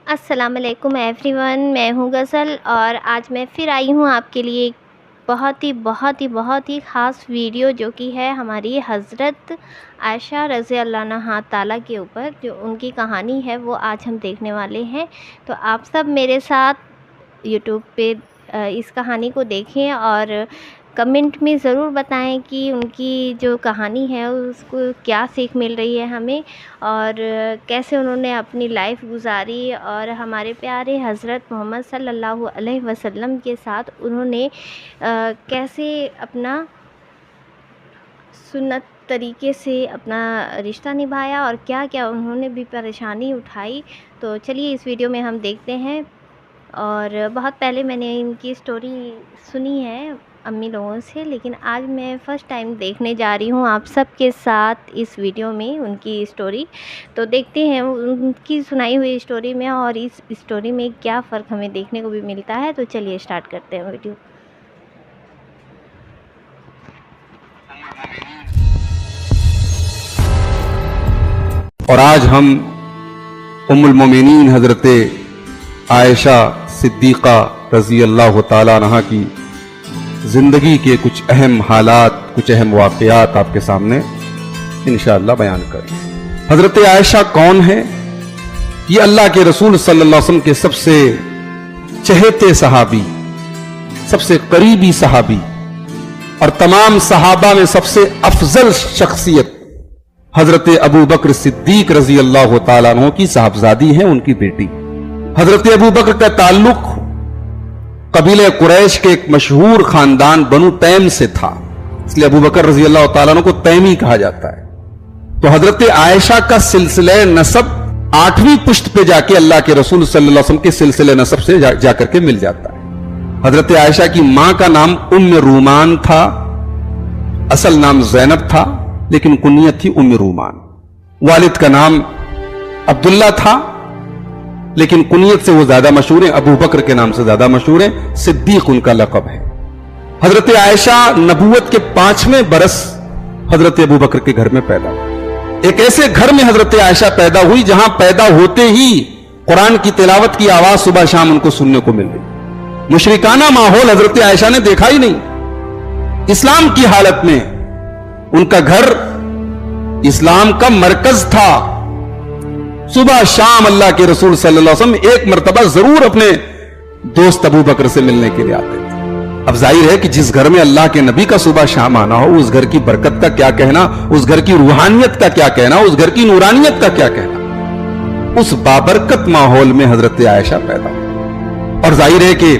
السلام علیکم every one, میں ہوں غزل اور آج میں پھر آئی ہوں آپ کے لیے ایک بہت ہی خاص ویڈیو جو کہ ہے ہماری حضرت عائشہ رضی اللہ عنہا تعالیٰ کے اوپر، جو ان کی کہانی ہے وہ آج ہم دیکھنے والے ہیں۔ تو آپ سب میرے ساتھ یوٹیوب پہ اس کہانی کو دیکھیں اور کمنٹ میں ضرور بتائیں کہ ان کی جو کہانی ہے اس کو کیا سیکھ مل رہی ہے ہمیں، اور کیسے انہوں نے اپنی لائف گزاری اور ہمارے پیارے حضرت محمد صلی اللہ علیہ وسلم کے ساتھ انہوں نے کیسے اپنا سنت طریقے سے اپنا رشتہ نبھایا اور کیا کیا انہوں نے بھی پریشانی اٹھائی۔ تو چلیے اس ویڈیو میں ہم دیکھتے ہیں۔ اور بہت پہلے میں نے ان کی سٹوری سنی ہے امی لوگوں سے، لیکن آج میں فرسٹ ٹائم دیکھنے جا رہی ہوں آپ سب کے ساتھ اس ویڈیو میں ان کی سٹوری۔ تو دیکھتے ہیں ان کی سنائی ہوئی سٹوری میں اور اس سٹوری میں کیا فرق ہمیں دیکھنے کو بھی ملتا ہے۔ تو چلیے سٹارٹ کرتے ہیں ویڈیو۔ اور آج ہم ام المومنین حضرت عائشہ صدیقہ رضی اللہ تعالی عنہا کی زندگی کے کچھ اہم حالات، کچھ اہم واقعات آپ کے سامنے انشاءاللہ بیان کریں۔ حضرت عائشہ کون ہے؟ یہ اللہ کے رسول صلی اللہ علیہ وسلم کے سب سے چہیتے صحابی، سب سے قریبی صحابی اور تمام صحابہ میں سب سے افضل شخصیت حضرت ابو بکر صدیق رضی اللہ تعالیٰ عنہ کی صاحبزادی ہے، ان کی بیٹی۔ حضرت ابو بکر کا تعلق قبیلہ قریش کے ایک مشہور خاندان بنو تیم سے تھا، اس لیے ابو بکر رضی اللہ تعالیٰ عنہ کو تیمی کہا جاتا ہے۔ تو حضرت عائشہ کا سلسلہ نسب 8ویں پشت پہ جا کے اللہ کے رسول صلی اللہ علیہ وسلم کے سلسلہ نسب سے جا کر کے مل جاتا ہے۔ حضرت عائشہ کی ماں کا نام ام رومان تھا، اصل نام زینب تھا لیکن کنیت تھی ام رومان۔ والد کا نام عبداللہ تھا لیکن کنیت سے وہ زیادہ مشہور ہیں، ابو بکر کے نام سے زیادہ مشہور ہیں، صدیق ان کا لقب ہے۔ حضرت عائشہ نبوت کے 5ویں برس حضرت ابو بکر کے گھر میں پیدا ہوئی۔ ایک ایسے گھر میں حضرت عائشہ پیدا ہوئی جہاں پیدا ہوتے ہی قرآن کی تلاوت کی آواز صبح شام ان کو سننے کو مل رہی۔ مشرکانہ ماحول حضرت عائشہ نے دیکھا ہی نہیں۔ اسلام کی حالت میں ان کا گھر اسلام کا مرکز تھا۔ صبح شام اللہ کے رسول صلی اللہ علیہ وسلم ایک مرتبہ ضرور اپنے دوست ابو بکر سے ملنے کے لیے آتے تھے۔ اب ظاہر ہے کہ جس گھر میں اللہ کے نبی کا صبح شام آنا ہو، اس گھر کی برکت کا کیا کہنا، اس گھر کی روحانیت کا کیا کہنا، اس گھر کی نورانیت کا کیا کہنا۔ اس بابرکت ماحول میں حضرت عائشہ پیدا ہوئی اور ظاہر ہے کہ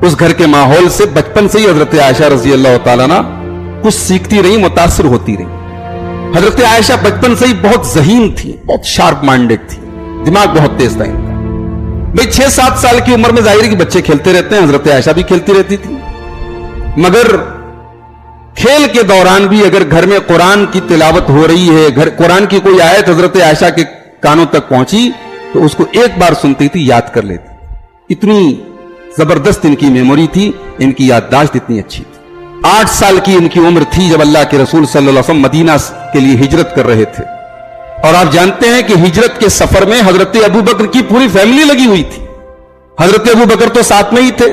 اس گھر کے ماحول سے بچپن سے ہی حضرت عائشہ رضی اللہ تعالیٰ عنہ کچھ سیکھتی رہی، متاثر ہوتی رہی۔ حضرت عائشہ بچپن سے ہی بہت ذہین تھی، بہت شارپ مائنڈڈ تھی، دماغ بہت تیز تھا ان کا۔ بھئی 6-7 سال کی عمر میں ظاہر ہے کہ بچے کھیلتے رہتے ہیں، حضرت عائشہ بھی کھیلتی رہتی تھی، مگر کھیل کے دوران بھی اگر گھر میں قرآن کی تلاوت ہو رہی ہے، قرآن کی کوئی آیت حضرت عائشہ کے کانوں تک پہنچی تو اس کو ایک بار سنتی تھی، یاد کر لیتی۔ اتنی زبردست ان کی میموری تھی، ان کی یادداشت اتنی اچھی تھی۔ 8 سال کی ان کی عمر تھی جب اللہ کے رسول صلی اللہ علیہ وسلم مدینہ کے لیے ہجرت کر رہے تھے، اور آپ جانتے ہیں کہ ہجرت کے سفر میں حضرت ابو بکر کی پوری فیملی لگی ہوئی تھی۔ حضرت ابو بکر تو ساتھ میں ہی تھے۔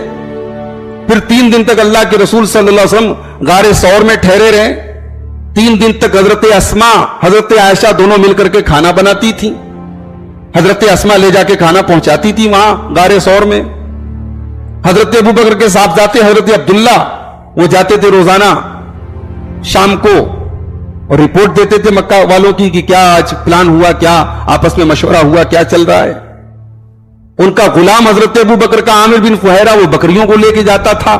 پھر 3 دن تک اللہ کے رسول صلی اللہ علیہ وسلم غار ثور میں ٹھہرے رہے۔ 3 دن تک حضرت اسماء حضرت عائشہ دونوں مل کر کے کھانا بناتی تھی۔ حضرت اسماء لے جا کے کھانا پہنچاتی تھی وہاں غار ثور میں۔ حضرت ابو بکر کے صاحبزادے حضرت عبداللہ وہ جاتے تھے روزانہ شام کو اور رپورٹ دیتے تھے مکہ والوں کی کہ کیا آج پلان ہوا، کیا آپس میں مشورہ ہوا، کیا چل رہا ہے۔ ان کا غلام حضرت ابو بکر کا عامر بن فہیرہ وہ بکریوں کو لے کے جاتا تھا۔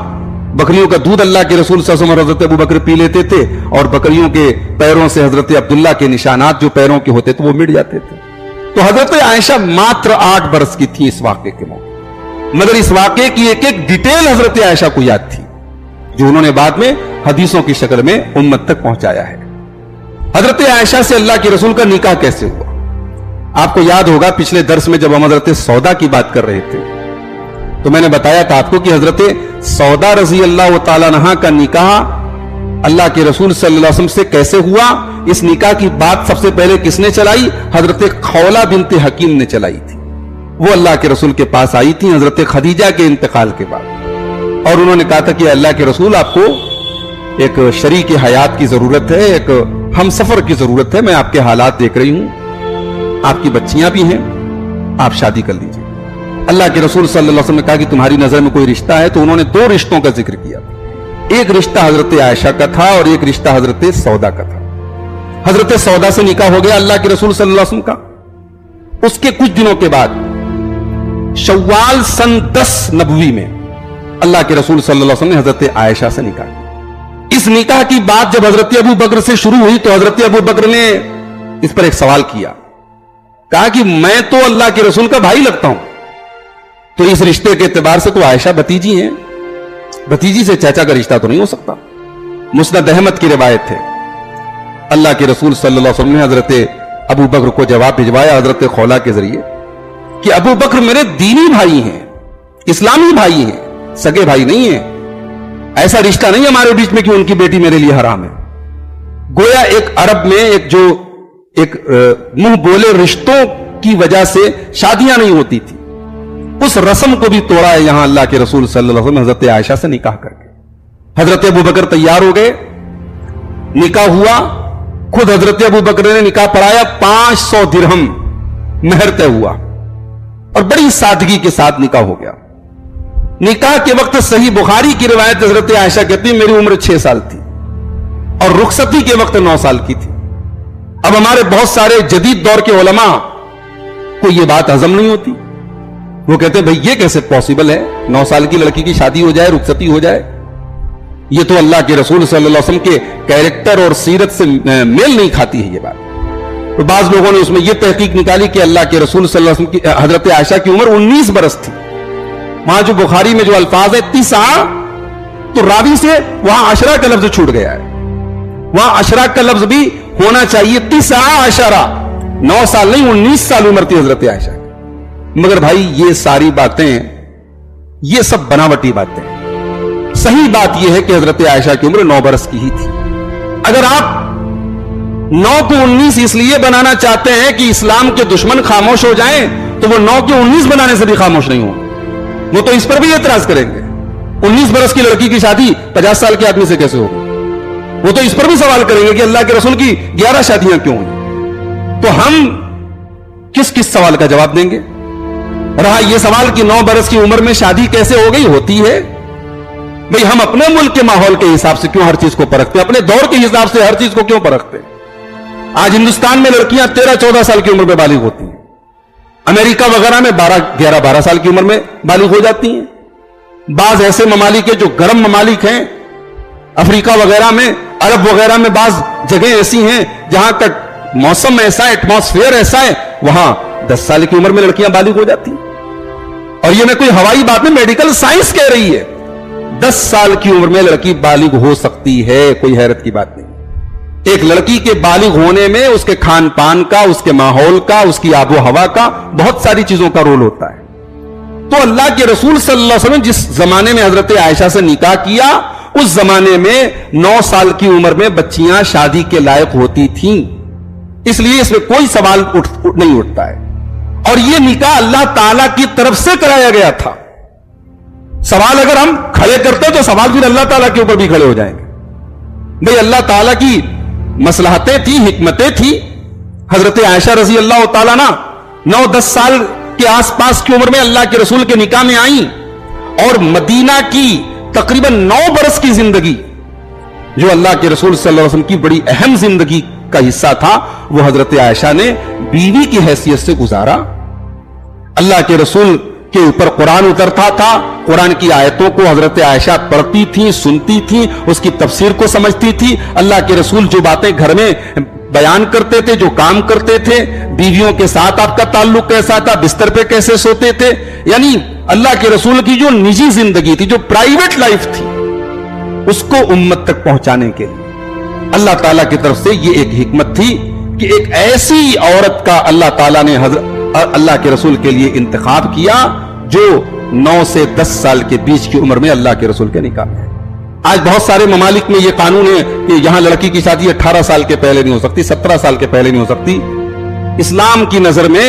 بکریوں کا دودھ اللہ کے رسول صلی اللہ علیہ وسلم حضرت ابو بکر پی لیتے تھے، اور بکریوں کے پیروں سے حضرت عبداللہ کے نشانات جو پیروں کے ہوتے تھے وہ مٹ جاتے تھے۔ تو حضرت عائشہ ماتر 8 برس کی تھی اس واقعے کے موقع، مگر اس واقعے کی ایک ایک ڈیٹیل حضرت عائشہ کو یاد تھی جو انہوں نے بعد میں حدیثوں کی شکل میں امت تک پہنچایا ہے۔ حضرت عائشہ سے اللہ کے رسول کا نکاح کیسے ہوا؟ آپ کو یاد ہوگا پچھلے درس میں جب ہم حضرت سودا کی بات کر رہے تھے تو میں نے بتایا تھا آپ کو کہ حضرت سودا رضی اللہ تعالیٰ عنہا کا نکاح اللہ کے رسول صلی اللہ علیہ وسلم سے کیسے ہوا۔ اس نکاح کی بات سب سے پہلے کس نے چلائی؟ حضرت خولہ بنت حکیم نے چلائی تھی۔ وہ اللہ کے رسول کے پاس آئی تھی حضرت خدیجہ کے انتقال کے بعد، اور انہوں نے کہا تھا کہ اللہ کے رسول آپ کو ایک شریک حیات کی ضرورت ہے، ایک ہم سفر کی ضرورت ہے، میں آپ کے حالات دیکھ رہی ہوں، آپ کی بچیاں بھی ہیں، آپ شادی کر لیجیے۔ اللہ کے رسول صلی اللہ علیہ وسلم نے کہا کہ تمہاری نظر میں کوئی رشتہ ہے؟ تو انہوں نے 2 رشتوں کا ذکر کیا، ایک رشتہ حضرت عائشہ کا تھا اور ایک رشتہ حضرت سودا کا تھا۔ حضرت سودا سے نکاح ہو گیا اللہ کے رسول صلی اللہ علیہ وسلم کا۔ اس کے کچھ دنوں کے بعد شوال سن 10 نبوی میں اللہ کے رسول صلی اللہ علیہ وسلم نے حضرت عائشہ سے نکاح کیا۔ اس نکاح کی بات جب حضرت ابو بکر سے شروع ہوئی تو حضرت ابو بکر نے اس پر ایک سوال کیا، کہا کہ میں تو اللہ کے رسول کا بھائی لگتا ہوں، تو اس رشتے کے اعتبار سے تو عائشہ بھتیجی ہیں، بھتیجی سے چاچا کا رشتہ تو نہیں ہو سکتا۔ مسند احمد کی روایت ہے، اللہ کے رسول صلی اللہ علیہ وسلم نے حضرت ابو بکر کو جواب بھجوایا حضرت خولا کے ذریعے کہ ابو بکر میرے دینی بھائی ہیں، اسلامی بھائی ہیں، سگے بھائی نہیں ہیں، ایسا رشتہ نہیں ہمارے بیچ میں کہ ان کی بیٹی میرے لیے حرام ہے۔ گویا ایک عرب میں ایک منہ بولے رشتوں کی وجہ سے شادیاں نہیں ہوتی تھی، اس رسم کو بھی توڑا ہے یہاں اللہ کے رسول صلی اللہ علیہ وسلم حضرت عائشہ سے نکاح کر کے۔ حضرت ابو بکر تیار ہو گئے، نکاح ہوا، خود حضرت ابو بکر نے نکاح پڑھایا، 500 درہم مہر طے ہوا اور بڑی سادگی کے ساتھ نکاح ہو گیا۔ نکاح کے وقت صحیح بخاری کی روایت حضرت عائشہ کہتی میری عمر 6 سال تھی اور رخصتی کے وقت 9 سال کی تھی۔ اب ہمارے بہت سارے جدید دور کے علماء کو یہ بات ہضم نہیں ہوتی، وہ کہتے ہیں بھئی یہ کیسے پاسبل ہے 9 سال کی لڑکی کی شادی ہو جائے، رخصتی ہو جائے، یہ تو اللہ کے رسول صلی اللہ علیہ وسلم کے کیریکٹر اور سیرت سے میل نہیں کھاتی ہے یہ بات۔ تو بعض لوگوں نے اس میں یہ تحقیق نکالی کہ اللہ کے رسول صلی اللہ علیہ وسلم کی حضرت عائشہ کی عمر 19 برس تھی۔ وہاں جو بخاری میں جو الفاظ ہے 9 تو راوی سے وہاں 10 کا لفظ چھوٹ گیا ہے، وہاں 10 کا لفظ بھی ہونا چاہیے، 9 9 سال نہیں 19 سال عمر تھی حضرت عائشہ کی۔ مگر بھائی یہ ساری باتیں یہ سب بناوٹی باتیں، صحیح بات یہ ہے کہ حضرت عائشہ کی عمر 9 برس کی ہی تھی۔ اگر آپ 9 کو 19 اس لیے بنانا چاہتے ہیں کہ اسلام کے دشمن خاموش ہو جائیں تو وہ 9 کو 19 بنانے سے بھی خاموش نہیں ہوں، وہ تو اس پر بھی اعتراض کریں گے۔ 19 برس کی لڑکی کی شادی 50 سال کے آدمی سے کیسے ہوگی؟ وہ تو اس پر بھی سوال کریں گے کہ اللہ کے رسول کی 11 شادیاں کیوں ہوئی؟ تو ہم کس سوال کا جواب دیں گے؟ رہا یہ سوال کہ 9 برس کی عمر میں شادی کیسے ہو گئی، ہوتی ہے بھئی ہم اپنے ملک کے ماحول کے حساب سے کیوں ہر چیز کو پرکھتے، اپنے دور کے حساب سے ہر چیز کو کیوں پرکھتے؟ آج ہندوستان میں لڑکیاں 13-14 سال کی عمر میں بالغ ہوتی ہیں، امریکہ وغیرہ میں 11-12 سال کی عمر میں بالغ ہو جاتی ہیں۔ بعض ایسے ممالک ہیں جو گرم ممالک ہیں، افریقہ وغیرہ میں، عرب وغیرہ میں بعض جگہیں ایسی ہیں جہاں کا موسم ایسا ہے، ایٹماسفیئر ایسا ہے، وہاں 10 سال کی عمر میں لڑکیاں بالغ ہو جاتی ہیں۔ اور یہ میں کوئی ہوائی بات نہیں، میڈیکل سائنس کہہ رہی ہے 10 سال کی عمر میں لڑکی بالغ ہو سکتی ہے، کوئی حیرت کی بات نہیں۔ ایک لڑکی کے بالغ ہونے میں اس کے کھان پان کا، اس کے ماحول کا، اس کی آب و ہوا کا، بہت ساری چیزوں کا رول ہوتا ہے۔ تو اللہ کے رسول صلی اللہ علیہ وسلم جس زمانے میں حضرت عائشہ سے نکاح کیا، اس زمانے میں 9 سال کی عمر میں بچیاں شادی کے لائق ہوتی تھیں، اس لیے اس میں کوئی سوال نہیں اٹھتا ہے۔ اور یہ نکاح اللہ تعالیٰ کی طرف سے کرایا گیا تھا۔ سوال اگر ہم کھڑے کرتے تو سوال پھر اللہ تعالیٰ کے اوپر بھی کھڑے ہو جائیں گے۔ بھئی اللہ تعالیٰ کی مصلحتیں تھی، حکمتیں تھی۔ حضرت عائشہ رضی اللہ تعالیٰ 9-10 سال کے آس پاس کی عمر میں اللہ کے رسول کے نکاح میں آئیں، اور مدینہ کی تقریباً 9 برس کی زندگی جو اللہ کے رسول صلی اللہ علیہ وسلم کی بڑی اہم زندگی کا حصہ تھا، وہ حضرت عائشہ نے بیوی کی حیثیت سے گزارا۔ اللہ کے رسول کے اوپر قرآن اترتا تھا، قرآن کی آیتوں کو حضرت عائشہ پڑھتی تھی، سنتی تھی، اس کی تفسیر کو سمجھتی تھی۔ اللہ کے رسول جو باتیں گھر میں بیان کرتے تھے، جو کام کرتے تھے، بیویوں کے ساتھ آپ کا تعلق کیسا تھا، بستر پہ کیسے سوتے تھے، یعنی اللہ کے رسول کی جو نجی زندگی تھی، جو پرائیویٹ لائف تھی، اس کو امت تک پہنچانے کے لیے اللہ تعالیٰ کی طرف سے یہ ایک حکمت تھی کہ ایک ایسی عورت کا اللہ تعالیٰ نے اللہ کے رسول کے لیے انتخاب کیا جو 9 سے 10 سال کے بیچ کی عمر میں اللہ کے رسول کے نکاح ہے۔ آج بہت سارے ممالک میں یہ قانون ہے کہ یہاں لڑکی کی شادی 18 سال کے پہلے نہیں ہو سکتی، 17 سال کے پہلے نہیں ہو سکتی۔ اسلام کی نظر میں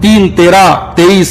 3, 13, 23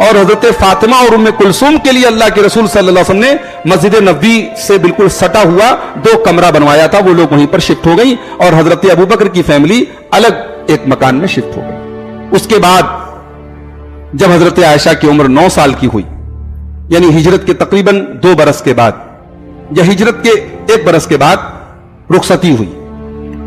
اور حضرت فاطمہ اور ام کلثوم کے لیے اللہ کے رسول صلی اللہ علیہ وسلم نے مسجد نبوی سے بالکل سٹا ہوا 2 کمرہ بنوایا تھا. وہ لوگ وہیں پر شفٹ ہو گئی اور حضرت ابوبکر کی فیملی الگ ایک مکان میں شفٹ ہو گئی. اس کے بعد جب حضرت عائشہ کی عمر 9 سال کی ہوئی، یعنی ہجرت کے تقریباً 2 برس کے بعد یا ہجرت کے 1 برس کے بعد رخصتی ہوئی.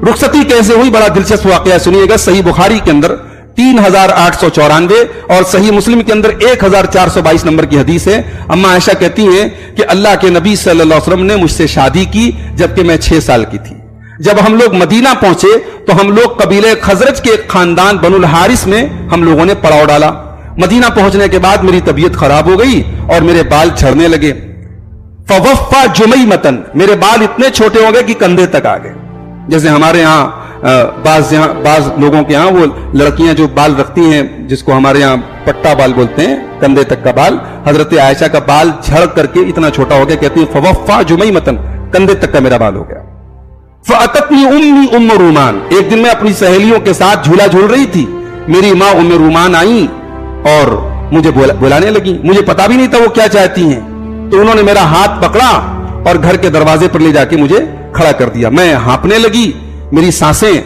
رخصتی کیسے ہوئی؟ بڑا دلچسپ واقعہ سنیے گا. صحیح بخاری کے اندر 3894 اور صحیح مسلم کے اندر 1422 نمبر کی حدیث ہے. اما عائشہ کہتی ہیں کہ اللہ کے نبی صلی اللہ علیہ وسلم نے مجھ سے شادی کی جبکہ میں 6 سال کی تھی. جب ہم لوگ مدینہ پہنچے تو ہم لوگ قبیلہ خزرج کے ایک خاندان بنو الحارث میں ہم لوگوں نے پڑاؤ ڈالا. مدینہ پہنچنے کے بعد میری طبیعت خراب ہو گئی اور میرے بال جھڑنے لگے. فوفا جمیمتن، میرے بال اتنے چھوٹے ہو گئے کہ کندھے تک آ گئے. جیسے ہمارے یہاں بعض لوگوں کے ہاں وہ لڑکیاں جو بال رکھتی ہیں جس کو ہمارے یہاں پٹا بال بولتے ہیں، کندھے تک کا بال، حضرت عائشہ کا بال جھڑ کر کے اتنا چھوٹا ہو گیا. کہتی ہیں فوفا جمیمتن، کندھے تک کا میرا بال ہو گیا. فاتتنی امی ام رومان، ایک دن میں اپنی سہیلیوں کے ساتھ جھولا جھول رہی تھی. میری ماں ام رومان آئیں اور مجھے بلانے لگی. مجھے پتا بھی نہیں تھا وہ کیا چاہتی ہیں. تو انہوں نے میرا ہاتھ پکڑا اور گھر کے دروازے پر لے جا کے مجھے کھڑا کر دیا. میں ہانپنے لگی، میری سانسیں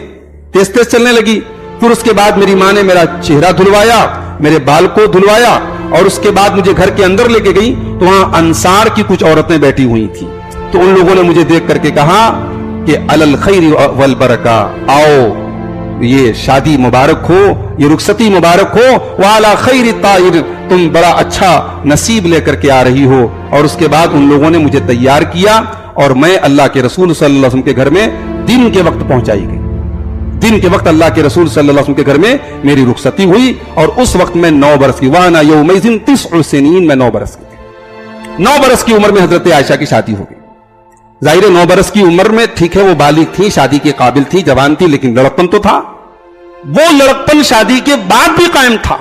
تیز تیز چلنے لگی. پھر اس کے بعد میری ماں نے میرا چہرہ دھلوایا، میرے بال کو دھلوایا اور اس کے بعد مجھے گھر کے اندر لے کے گئی تو وہاں انصار کی کچھ عورتیں بیٹھی ہوئی تھیں. تو ان لوگوں نے مجھے دیکھ کر کے کہا کہ علی الخیر والبرکہ، آؤ یہ شادی مبارک ہو، یہ رخصتی مبارک ہو. وعلی خیر طائر، تم بڑا اچھا نصیب لے کر کے آ رہی ہو. اور اس کے بعد ان لوگوں نے مجھے تیار کیا اور میں اللہ کے رسول صلی اللہ علیہ وسلم کے گھر میں دن کے وقت پہنچائی گئی. دن کے وقت اللہ کے رسول صلی اللہ علیہ وسلم کے گھر میں میری رخصتی ہوئی اور اس وقت میں 9 برس کی. وانا یومئذ 9 سنین، میں 9 برس کی تھی. 9 برس کی عمر میں حضرت عائشہ کی شادی ہو گئی. ظاہر 9 برس کی عمر میں ٹھیک ہے وہ بالغ تھی، شادی کے قابل تھی، جوان تھی، لیکن لڑکپن تو تھا. وہ لڑکپن شادی کے بعد بھی قائم تھا.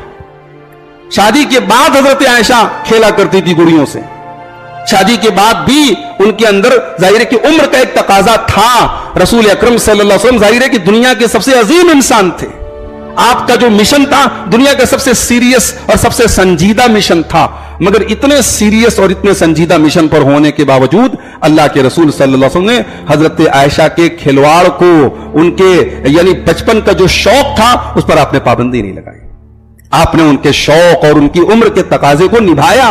شادی کے بعد حضرت عائشہ کھیلا کرتی تھی گڑیوں سے. شادی کے بعد بھی ان کے اندر ظاہر ہے کہ عمر کا ایک تقاضا تھا. رسول اکرم صلی اللہ علیہ وسلم ظاہر ہے کہ دنیا کے سب سے عظیم انسان تھے. آپ کا جو مشن تھا دنیا کا سب سے سیریس اور سب سے سنجیدہ مشن تھا. مگر اتنے سیریس اور اتنے سنجیدہ مشن پر ہونے کے باوجود اللہ کے رسول صلی اللہ علیہ وسلم نے حضرت عائشہ کے کھلواڑ کو، ان کے یعنی بچپن کا جو شوق تھا اس پر آپ نے پابندی نہیں لگائی. آپ نے ان کے شوق اور ان کی عمر کے تقاضے کو نبھایا.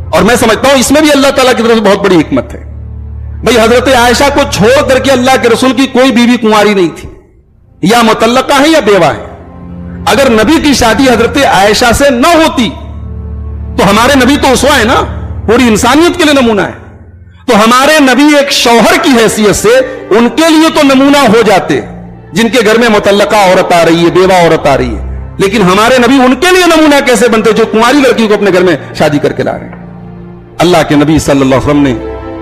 اور میں سمجھتا ہوں اس میں بھی اللہ تعالیٰ کی طرف سے بہت بڑی حکمت ہے. بھئی حضرت عائشہ کو چھوڑ کر کے اللہ کے رسول کی کوئی بیوی کنواری نہیں تھی، یا مطلقہ ہے یا بیوہ ہے. اگر نبی کی شادی حضرت عائشہ سے نہ ہوتی تو ہمارے نبی تو اسوہ ہے نا، پوری انسانیت کے لیے نمونہ ہے. تو ہمارے نبی ایک شوہر کی حیثیت سے ان کے لیے تو نمونہ ہو جاتے جن کے گھر میں مطلقہ عورت آ رہی ہے، بیوہ عورت آ رہی ہے. لیکن ہمارے نبی ان کے لیے نمونہ کیسے بنتے جو کنواری لڑکی کو اپنے گھر میں شادی کر کے لا رہے ہیں. اللہ کے نبی صلی اللہ علیہ وسلم نے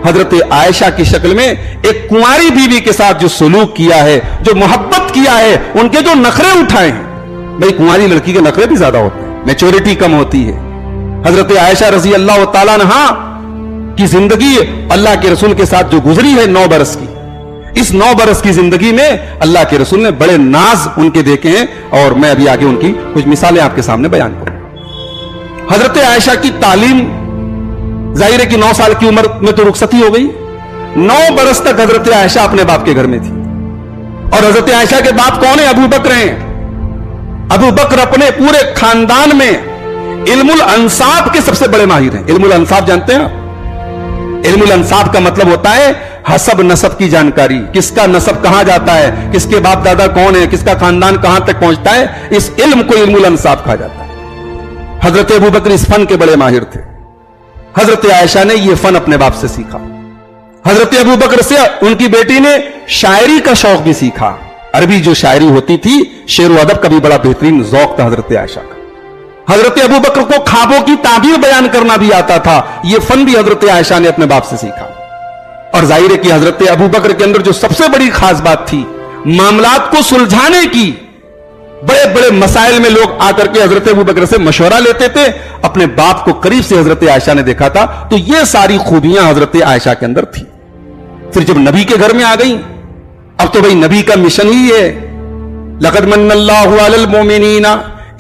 حضرت عائشہ کی شکل میں ایک کنواری بیوی کے ساتھ جو سلوک کیا ہے، جو محبت کیا ہے، ان کے جو نخرے اٹھائے ہیں. بھئی کنواری لڑکی کے نخرے بھی زیادہ ہوتے ہیں، میچورٹی کم ہوتی ہے. حضرت عائشہ رضی اللہ تعالیٰ عنہا کی زندگی اللہ کے رسول کے ساتھ جو گزری ہے 9 برس کی، اس 9 برس کی زندگی میں اللہ کے رسول نے بڑے ناز ان کے دیکھے ہیں اور میں ابھی آگے ان کی کچھ مثالیں آپ کے سامنے بیان کروں. حضرت عائشہ کی تعلیم ظاہر ہے کہ 9 سال کی عمر میں تو رخصتی ہو گئی. 9 برس تک حضرت عائشہ اپنے باپ کے گھر میں تھی. اور حضرت عائشہ کے باپ کون ہیں؟ ابو بکر ہیں. ابو بکر اپنے پورے خاندان میں علم الانساب کے سب سے بڑے ماہر ہیں. علم الانساب جانتے ہیں آپ؟ علم الانساب کا مطلب ہوتا ہے حسب نسب کی جانکاری، کس کا نسب کہاں جاتا ہے، کس کے باپ دادا کون ہے، کس کا خاندان کہاں تک پہنچتا ہے. اس علم کو علم الانساب کہا جاتا ہے. حضرت ابو بکر اس فن کے بڑے ماہر تھے. حضرت عائشہ نے یہ فن اپنے باپ سے سیکھا. حضرت ابو بکر سے ان کی بیٹی نے شاعری کا شوق بھی سیکھا. عربی جو شاعری ہوتی تھی، شعر و ادب کا بھی بڑا بہترین ذوق تھا حضرت عائشہ کا. حضرت ابو بکر کو خوابوں کی تعبیر بیان کرنا بھی آتا تھا. یہ فن بھی حضرت عائشہ نے اپنے باپ سے سیکھا. اور ظاہر ہے کہ حضرت ابو بکر کے اندر جو سب سے بڑی خاص بات تھی، معاملات کو سلجھانے کی. بڑے بڑے مسائل میں لوگ آ کر کے حضرت ابو بکر سے مشورہ لیتے تھے. اپنے باپ کو قریب سے حضرت عائشہ نے دیکھا تھا. تو یہ ساری خوبیاں حضرت عائشہ کے اندر تھی. پھر جب نبی کے گھر میں آ گئی، اب تو بھئی نبی کا مشن ہی ہے. لقد من اللہ علی المؤمنین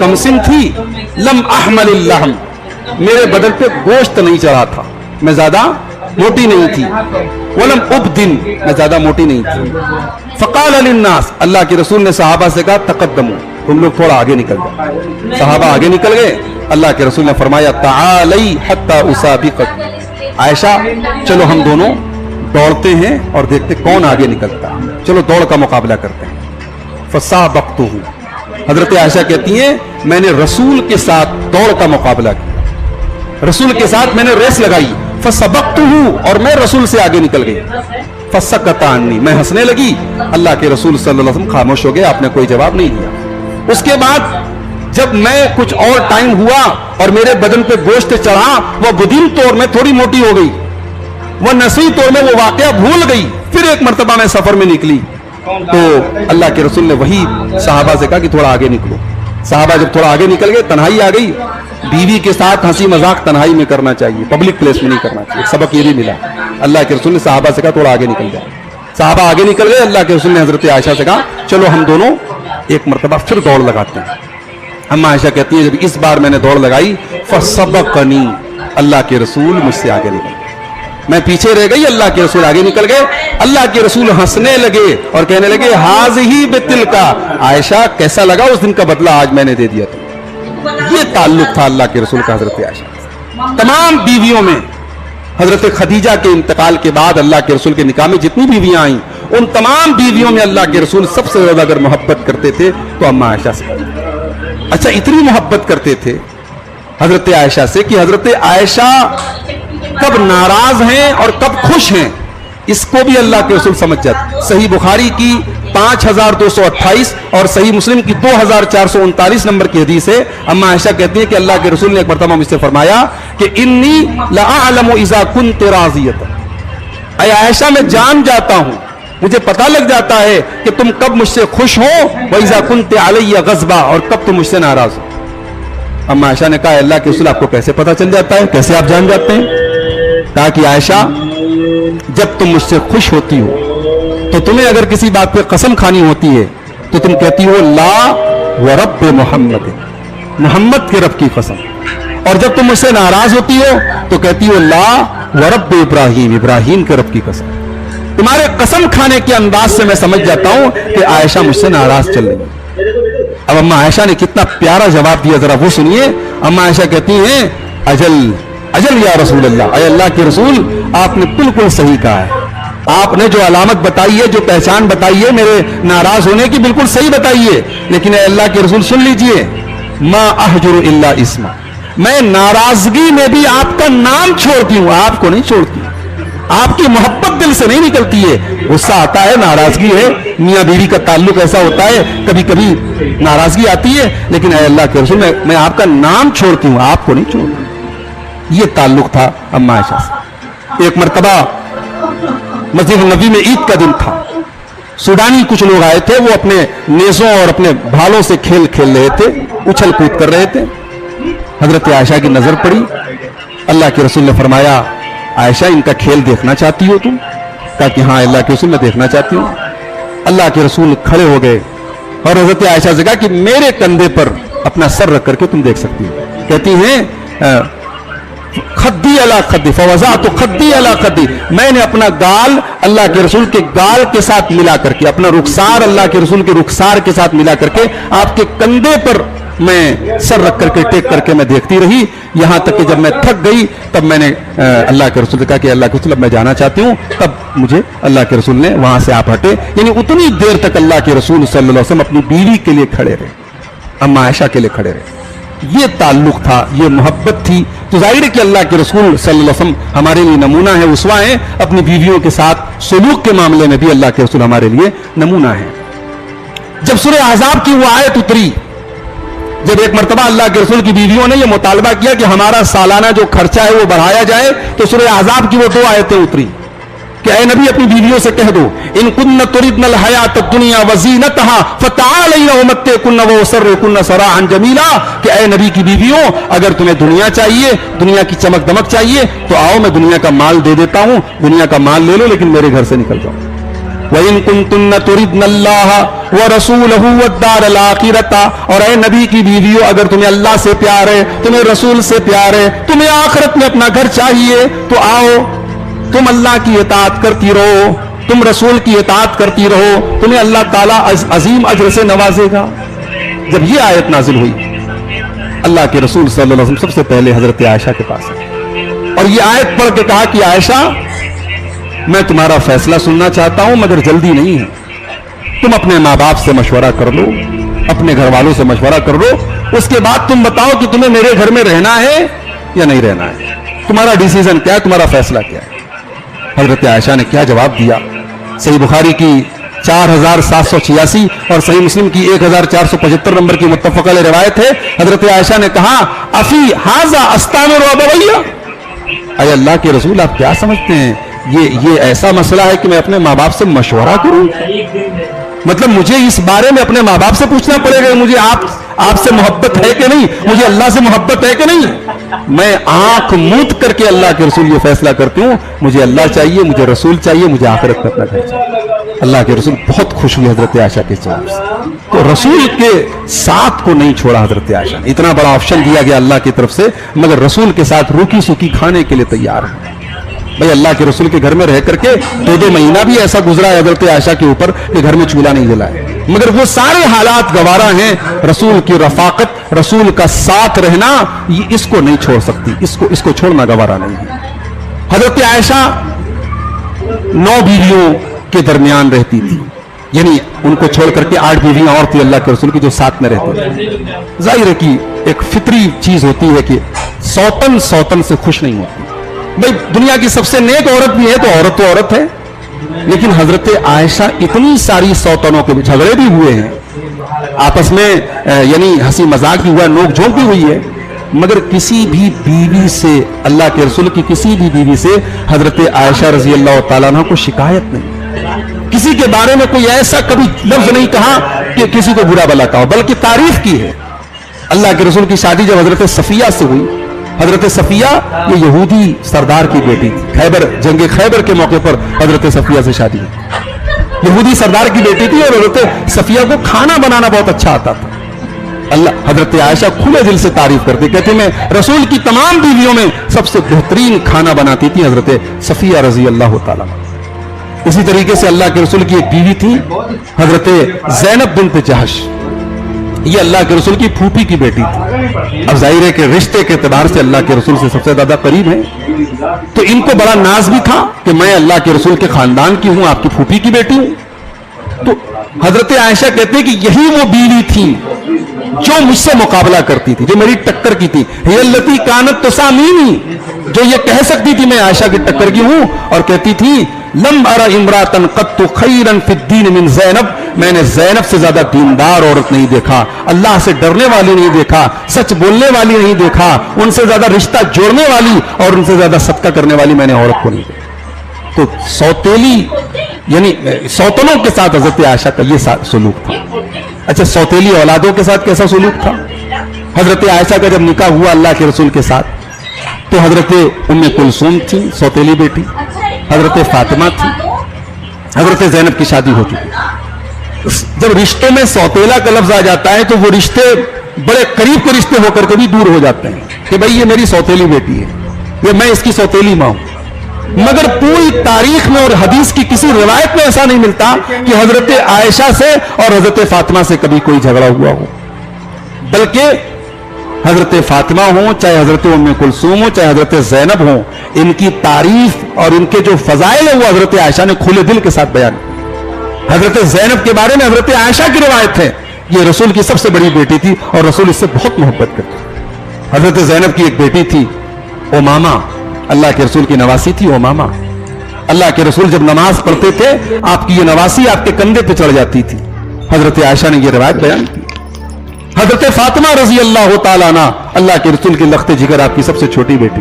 کمسن تھی, لم احمل اللحم, میرے بدن پہ گوشت نہیں چڑھا تھا, میں زیادہ موٹی نہیں تھی, ولم ابدن, میں زیادہ موٹی نہیں تھی. فقال للناس, اللہ کے رسول نے صحابہ سے کہا تقدموا, تم لوگ تھوڑا آگے نکل جاؤ. صحابہ آگے نکل گئے. اللہ کے رسول نے فرمایا تعالی حتی اسابقک, عائشہ چلو ہم دونوں دوڑتے ہیں اور دیکھتے کون آگے نکلتا ہے, چلو دوڑ کا مقابلہ کرتے ہیں. فسابقتہ, حضرت عائشہ کہتی ہیں میں نے رسول کے ساتھ دوڑ کا مقابلہ کیا, رسول کے ساتھ میں نے ریس لگائی. فسبقتہ, اور میں رسول سے آگے نکل گئی. فسکت عنی, میں ہنسنے لگی. اللہ کے رسول صلی اللہ علیہ وسلم خاموش ہو گئے, آپ نے کوئی جواب نہیں دیا. اس کے بعد جب میں کچھ اور ٹائم ہوا اور میرے بدن پہ گوشت چڑھا, وہ بدین طور میں تھوڑی موٹی ہو گئی, وہ نسوئی طور میں وہ واقعہ بھول گئی. پھر ایک مرتبہ میں سفر میں نکلی تو اللہ کے رسول نے وہی صحابہ سے کہا کہ تھوڑا آگے نکلو. صحابہ جب تھوڑا آگے نکل گئے, تنہائی آ گئی. بیوی کے ساتھ ہنسی مذاق تنہائی میں کرنا چاہیے, پبلک پلیس میں نہیں کرنا چاہیے. سبق یہ بھی ملا. اللہ کے رسول نے صحابہ سے کہا تھوڑا آگے نکل جائے. صحابہ آگے نکل گئے. اللہ کے رسول نے حضرت عائشہ سے کہا چلو ہم دونوں ایک مرتبہ پھر دوڑ لگاتے ہیں. اما عائشہ کہتی ہیں جب اس بار میں نے دوڑ لگائی, فسبقنی, اللہ کے رسول مجھ سے آگے نکل گئے. میں پیچھے رہ گئی, اللہ کے رسول آگے نکل گئے. اللہ کے رسول ہنسنے لگے اور کہنے لگے ہاذہی بتلکا, عائشہ کیسا لگا اس دن کا بدلہ آج میں نے دے دیا تھا. یہ تعلق تھا اللہ کے رسول کا حضرت عائشہ. تمام بیویوں میں حضرت خدیجہ کے انتقال کے بعد اللہ کے رسول کے نکاح میں جتنی بیویاں آئیں, ان تمام بیویوں میں اللہ کے رسول سب سے زیادہ اگر محبت کرتے تھے تو اما عائشہ سے. اچھا, اتنی محبت کرتے تھے حضرت عائشہ سے کہ حضرت عائشہ کب ناراض ہیں اور کب خوش ہیں اس کو بھی اللہ کے رسول سمجھ جاتے. صحیح بخاری کی 5228 اور صحیح مسلم کی 2439 نمبر کی حدیث ہے. اما عائشہ کہتی ہیں کہ اللہ کے رسول نے ایک مرتبہ مجھ سے فرمایا کہ انی لاعلم اذا كنت راضیۃ, اے عائشہ میں جان جاتا ہوں, مجھے پتہ لگ جاتا ہے کہ تم کب مجھ سے خوش ہو, وَإِذَا كُنْتِ عَلَيَّ غَضْبًا, اور کب تم مجھ سے ناراض ہو. اما عائشہ نے کہا اللہ کے رسول آپ کو کیسے پتہ چل جاتا ہے, کیسے آپ جان جاتے ہیں؟ کہا کہ عائشہ جب تم مجھ سے خوش ہوتی ہو تو تمہیں اگر کسی بات پہ قسم کھانی ہوتی ہے تو تم کہتی ہو لا ورب محمد, محمد کے رب کی قسم. اور جب تم مجھ سے ناراض ہوتی ہو تو کہتی ہو لا ورب ابراہیم, ابراہیم کے رب کی قسم. تمہارے قسم کھانے کے انداز سے میں سمجھ جاتا ہوں کہ عائشہ مجھ سے ناراض چل رہی ہے. اب اما عائشہ نے کتنا پیارا جواب دیا, ذرا وہ سنیے. اما عائشہ کہتی ہیں اجل اجل یا رسول اللہ, اے اللہ کے رسول آپ نے بالکل صحیح کہا ہے, آپ نے جو علامت بتائی ہے, جو پہچان بتائی ہے میرے ناراض ہونے کی, بالکل صحیح بتائی ہے. لیکن اے اللہ کے رسول سن لیجئے, ما احجر الا اسما, میں ناراضگی میں بھی آپ کا نام چھوڑتی ہوں, آپ کو نہیں چھوڑتی. آپ کی محبت دل سے نہیں نکلتی ہے, غصہ آتا ہے, ناراضگی ہے, میاں بیوی کا تعلق ایسا ہوتا ہے, کبھی کبھی ناراضگی آتی ہے, لیکن اے اللہ کے رسول میں آپ کا نام چھوڑتی ہوں, آپ کو نہیں چھوڑتی. یہ تعلق تھا اما عائشہ سے. ایک مرتبہ مسجد نبوی میں عید کا دن تھا. سوڈانی کچھ لوگ آئے تھے, وہ اپنے نیزوں اور اپنے بھالوں سے کھیل کھیل رہے تھے, اچھل کود کر رہے تھے. حضرت عائشہ کی نظر پڑی. اللہ کے رسول نے فرمایا عائشہ ان کا کھیل دیکھنا چاہتی ہو تم؟ کہا کہ ہاں اللہ کے رسول میں دیکھنا چاہتی ہوں. اللہ کے رسول کھڑے ہو گئے اور حضرت عائشہ سے کہا کہ میرے کندھے پر اپنا سر رکھ کر کے تم دیکھ سکتی ہو. کہتی ہیں خدی علی خدی فوضعت خدی علی خدی, میں نے اپنا گال اللہ کے رسول کے گال کے ساتھ ملا کر کے, اپنا رخسار اللہ کے رسول کے رخسار کے ساتھ ملا کر کے آپ کے کندھے پر میں سر رکھ کر کے ٹیک کر کے میں دیکھتی رہی, یہاں تک کہ جب میں تھک گئی تب میں نے اللہ کے رسول سے کہا کہ اللہ کے رسول اب میں جانا چاہتی ہوں. تب مجھے اللہ کے رسول نے وہاں سے آپ ہٹے. یعنی اتنی دیر تک اللہ کے رسول صلی اللہ علیہ وسلم اپنی بیوی کے لیے کھڑے رہے, اما عائشہ کے لیے کھڑے رہے. یہ تعلق تھا, یہ محبت تھی. تو ظاہر ہے کہ اللہ کے رسول صلی اللہ علیہ وسلم ہمارے لیے نمونہ ہے, اسوہ ہیں. اپنی بیویوں کے ساتھ سلوک کے معاملے میں بھی اللہ کے رسول ہمارے لیے نمونہ ہے. جب سورہ احزاب کی وہ آیت اتری, جب ایک مرتبہ اللہ کے رسول کی بیویوں نے یہ مطالبہ کیا کہ ہمارا سالانہ جو خرچہ ہے وہ بڑھایا جائے, تو سورہ احزاب کی وہ 2 آیتیں اتری کہ اے نبی اپنی بیویوں سے کہہ دو ان کن تردن الحیات الدنیا وزینتها فتعالین امتعکن واسرحکن سراحا جمیلا, کہ اے نبی کی بیویوں اگر تمہیں دنیا چاہیے, دنیا کی چمک دمک چاہیے, تو آؤ میں دنیا کا مال دے دیتا ہوں, دنیا کا مال لے لو لیکن میرے گھر سے نکل جاؤ. وَإِن كُنتُنَّ تُرِدْنَ اللَّهَ وَرَسُولَهُ وَالدَّارَ الْآخِرَةَ، اور اے نبی کی بیویوں اگر تمہیں اللہ سے پیار ہے، تمہیں رسول سے پیار ہے، تمہیں آخرت میں اپنا گھر چاہیے، تو آؤ تم اللہ کی اطاعت کرتی رہو، تم رسول کی اطاعت کرتی رہو، تمہیں اللہ تعالیٰ عظیم اجر سے نوازے گا۔ جب یہ آیت نازل ہوئی، اللہ کے رسول صلی اللہ علیہ وسلم سب سے پہلے حضرت عائشہ کے پاس آئے اور یہ آیت پڑھ کے کہا کہ عائشہ میں تمہارا فیصلہ سننا چاہتا ہوں مگر جلدی نہیں ہے، تم اپنے ماں باپ سے مشورہ کر لو، اپنے گھر والوں سے مشورہ کر لو، اس کے بعد تم بتاؤ کہ تمہیں میرے گھر میں رہنا ہے یا نہیں رہنا ہے، تمہارا ڈیسیژن کیا ہے، تمہارا فیصلہ کیا ہے۔ حضرت عائشہ نے کیا جواب دیا؟ صحیح بخاری کی 4786 اور صحیح مسلم کی 1475 نمبر کی متفق علیہ روایت ہے، حضرت عائشہ نے کہا افی ھذا استامر ابویہ، اے اللہ کے رسول آپ کیا سمجھتے ہیں یہ ایسا مسئلہ ہے کہ میں اپنے ماں باپ سے مشورہ کروں؟ مطلب مجھے اس بارے میں اپنے ماں باپ سے پوچھنا پڑے گا مجھے آپ سے محبت ہے کہ نہیں، مجھے اللہ سے محبت ہے کہ نہیں؟ میں آنکھ موند کر کے اللہ کے رسول یہ فیصلہ کرتی ہوں، مجھے اللہ چاہیے، مجھے رسول چاہیے، مجھے آخرت میں اپنا گھر چاہیے۔ اللہ کے رسول بہت خوش ہوئے حضرت عائشہ کے جواب سے، تو رسول کے ساتھ کو نہیں چھوڑا حضرت عائشہ نے، اتنا بڑا آپشن دیا گیا اللہ کی طرف سے، مگر رسول کے ساتھ روکی سوکی کھانے کے لیے تیار ہے۔ بھئی اللہ کے رسول کے گھر میں رہ کر کے 2 مہینہ بھی ایسا گزرا ہے حضرت عائشہ کے اوپر کہ گھر میں چولہا نہیں جلا ہے، مگر وہ سارے حالات گوارا ہیں، رسول کی رفاقت، رسول کا ساتھ رہنا، یہ اس کو نہیں چھوڑ سکتی، اس کو چھوڑنا گوارا نہیں ہے۔ حضرت عائشہ 9 بیویوں کے درمیان رہتی تھی، یعنی ان کو چھوڑ کر کے 8 بیویاں اور تھی اللہ کے رسول کی جو ساتھ میں رہتی تھی۔ ظاہر ہے کہ ایک فطری چیز ہوتی ہے کہ سوتن سے خوش نہیں ہوتی، بھئی دنیا کی سب سے نیک عورت بھی ہے تو عورت ہے، لیکن حضرت عائشہ اتنی ساری سوتنوں کے جھگڑے بھی ہوئے ہیں، آپس میں یعنی ہنسی مذاق بھی ہوا، نوک جھونک بھی ہوئی ہے، مگر کسی بھی بیوی سے، اللہ کے رسول کی کسی بھی بیوی سے حضرت عائشہ رضی اللہ تعالیٰ عنہ کو شکایت نہیں، کسی کے بارے میں کوئی ایسا کبھی لفظ نہیں کہا کہ کسی کو برا بھلا کہا، بلکہ تعریف کی ہے۔ اللہ کے رسول کی شادی جب حضرت صفیہ سے ہوئی، حضرت صفیہ یہ یہودی سردار کی بیٹی تھی، جنگ خیبر کے موقع پر حضرت صفیہ سے شادی ہوئی، یہودی سردار کی بیٹی تھی اور حضرت صفیہ کو کھانا بنانا بہت اچھا آتا تھا۔ اللہ حضرت عائشہ کھلے دل سے تعریف کرتے، کہتے میں رسول کی تمام بیویوں میں سب سے بہترین کھانا بناتی تھی حضرت صفیہ رضی اللہ تعالیٰ۔ اسی طریقے سے اللہ کے رسول کی ایک بیوی تھی حضرت زینب بنت جہش، یہ اللہ کے رسول کی پھوپھی کی بیٹی تھی۔ اب ظاہر ہے کہ رشتے کے اعتبار سے اللہ کے رسول سے سب سے زیادہ قریب ہے، تو ان کو بڑا ناز بھی تھا کہ میں اللہ کے رسول کے خاندان کی ہوں، آپ کی پھوپھی کی بیٹی ہوں۔ تو حضرت عائشہ کہتے ہیں کہ یہی وہ بیوی تھی جو مجھ سے مقابلہ کرتی تھی، جو میری ٹکر کی تھی، ہی التی کانت تسامینی، جو یہ کہہ سکتی تھی میں عائشہ کی ٹکر کی ہوں، اور کہتی تھی لم ارى امرأة قط خيرا في الدين من زینب، میں نے زینب سے زیادہ دیندار عورت نہیں دیکھا، اللہ سے ڈرنے والی نہیں دیکھا، سچ بولنے والی نہیں دیکھا، ان سے زیادہ رشتہ جوڑنے والی اور ان سے زیادہ صدقہ کرنے والی میں نے عورت کو نہیں دیکھا۔ تو سوتیلی یعنی سوتنوں کے ساتھ حضرت عائشہ کا یہ سلوک تھا۔ اچھا سوتیلی اولادوں کے ساتھ کیسا سلوک تھا؟ حضرت عائشہ کا جب نکاح ہوا اللہ کے رسول کے ساتھ تو حضرت ام کلثوم تھی سوتیلی بیٹی، حضرت فاطمہ تھی، حضرت زینب کی شادی ہو چکی۔ جب رشتوں میں سوتیلا کا لفظ آ جاتا ہے تو وہ رشتے بڑے قریب کے رشتے ہو کر کے بھی دور ہو جاتے ہیں کہ بھئی یہ میری سوتیلی بیٹی ہے، یہ میں اس کی سوتیلی ماں ہوں۔ مگر پوری تاریخ میں اور حدیث کی کسی روایت میں ایسا نہیں ملتا کہ حضرت عائشہ سے اور حضرت فاطمہ سے کبھی کوئی جھگڑا ہوا ہو، بلکہ حضرت فاطمہ ہوں، چاہے حضرت ام کلثوم ہوں، چاہے حضرت زینب ہوں، ان کی تعریف اور ان کے جو فضائل ہیں وہ حضرت عائشہ نے کھلے دل کے ساتھ بیان کی۔ حضرت زینب کے بارے میں حضرت عائشہ کی روایت ہے، یہ رسول کی سب سے بڑی بیٹی تھی اور رسول اس سے بہت محبت کرتے۔ حضرت زینب کی ایک بیٹی تھی امامہ، اللہ کے رسول کی نواسی تھی امامہ۔ اللہ کے رسول جب نماز پڑھتے تھے آپ کی یہ نواسی آپ کے کندھے پہ چڑھ جاتی تھی، حضرت عائشہ نے یہ روایت بیان کی۔ حضرت فاطمہ رضی اللہ تعالیٰ عنہ اللہ کے رسول کی لخت جگر آپ کی سب سے چھوٹی بیٹی،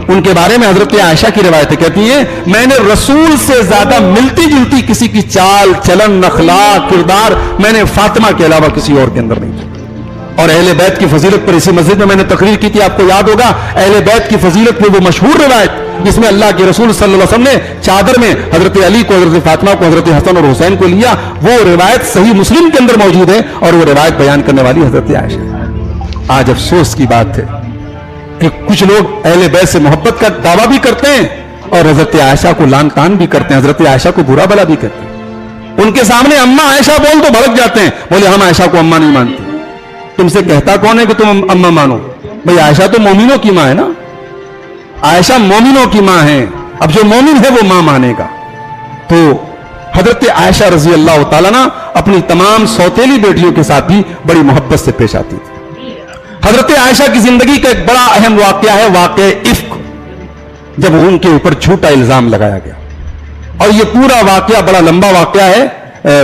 ان کے بارے میں حضرت عائشہ کی روایت کہتی ہیں میں نے رسول سے زیادہ ملتی جلتی کسی کی چال چلن اخلاق کردار میں نے فاطمہ کے علاوہ کسی اور کے اندر نہیں دیکھا، اور اہل بیت کی فضیلت پر اسی مسجد میں نے تقریر کی تھی, آپ کو یاد ہوگا. اہل بیت کی فضیلت پر وہ مشہور روایت جس میں اللہ کے رسول صلی اللہ علیہ وسلم نے چادر میں حضرت علی کو, حضرت فاطمہ کو, حضرت حسن اور حسین کو لیا, وہ روایت صحیح مسلم کے اندر موجود ہے, اور وہ روایت بیان کرنے والی حضرت عائشہ. آج افسوس کی بات ہے کہ کچھ لوگ اہل بیت سے محبت کا دعویٰ بھی کرتے ہیں اور حضرت عائشہ کو لان تان بھی کرتے ہیں, حضرت عائشہ کو برا بھلا بھی کرتے ہیں. ان کے سامنے اماں عائشہ بول تو بھڑک جاتے ہیں, بولے ہم عائشہ کو اماں نہیں مانتے. تم سے کہتا کون ہے کہ تم اماں مانو؟ بھئی عائشہ تو مومنوں کی ماں ہے نا, عائشہ مومنوں کی ماں ہے, اب جو مومن ہے وہ ماں مانے گا. تو حضرت عائشہ رضی اللہ تعالیٰ عنہ اپنی تمام سوتیلی بیٹیوں کے ساتھ بھی بڑی محبت سے پیش آتی تھی. حضرت عائشہ کی زندگی کا ایک بڑا اہم واقعہ ہے واقعہ افک, جب ان کے اوپر جھوٹا الزام لگایا گیا. اور یہ پورا واقعہ بڑا لمبا واقعہ ہے,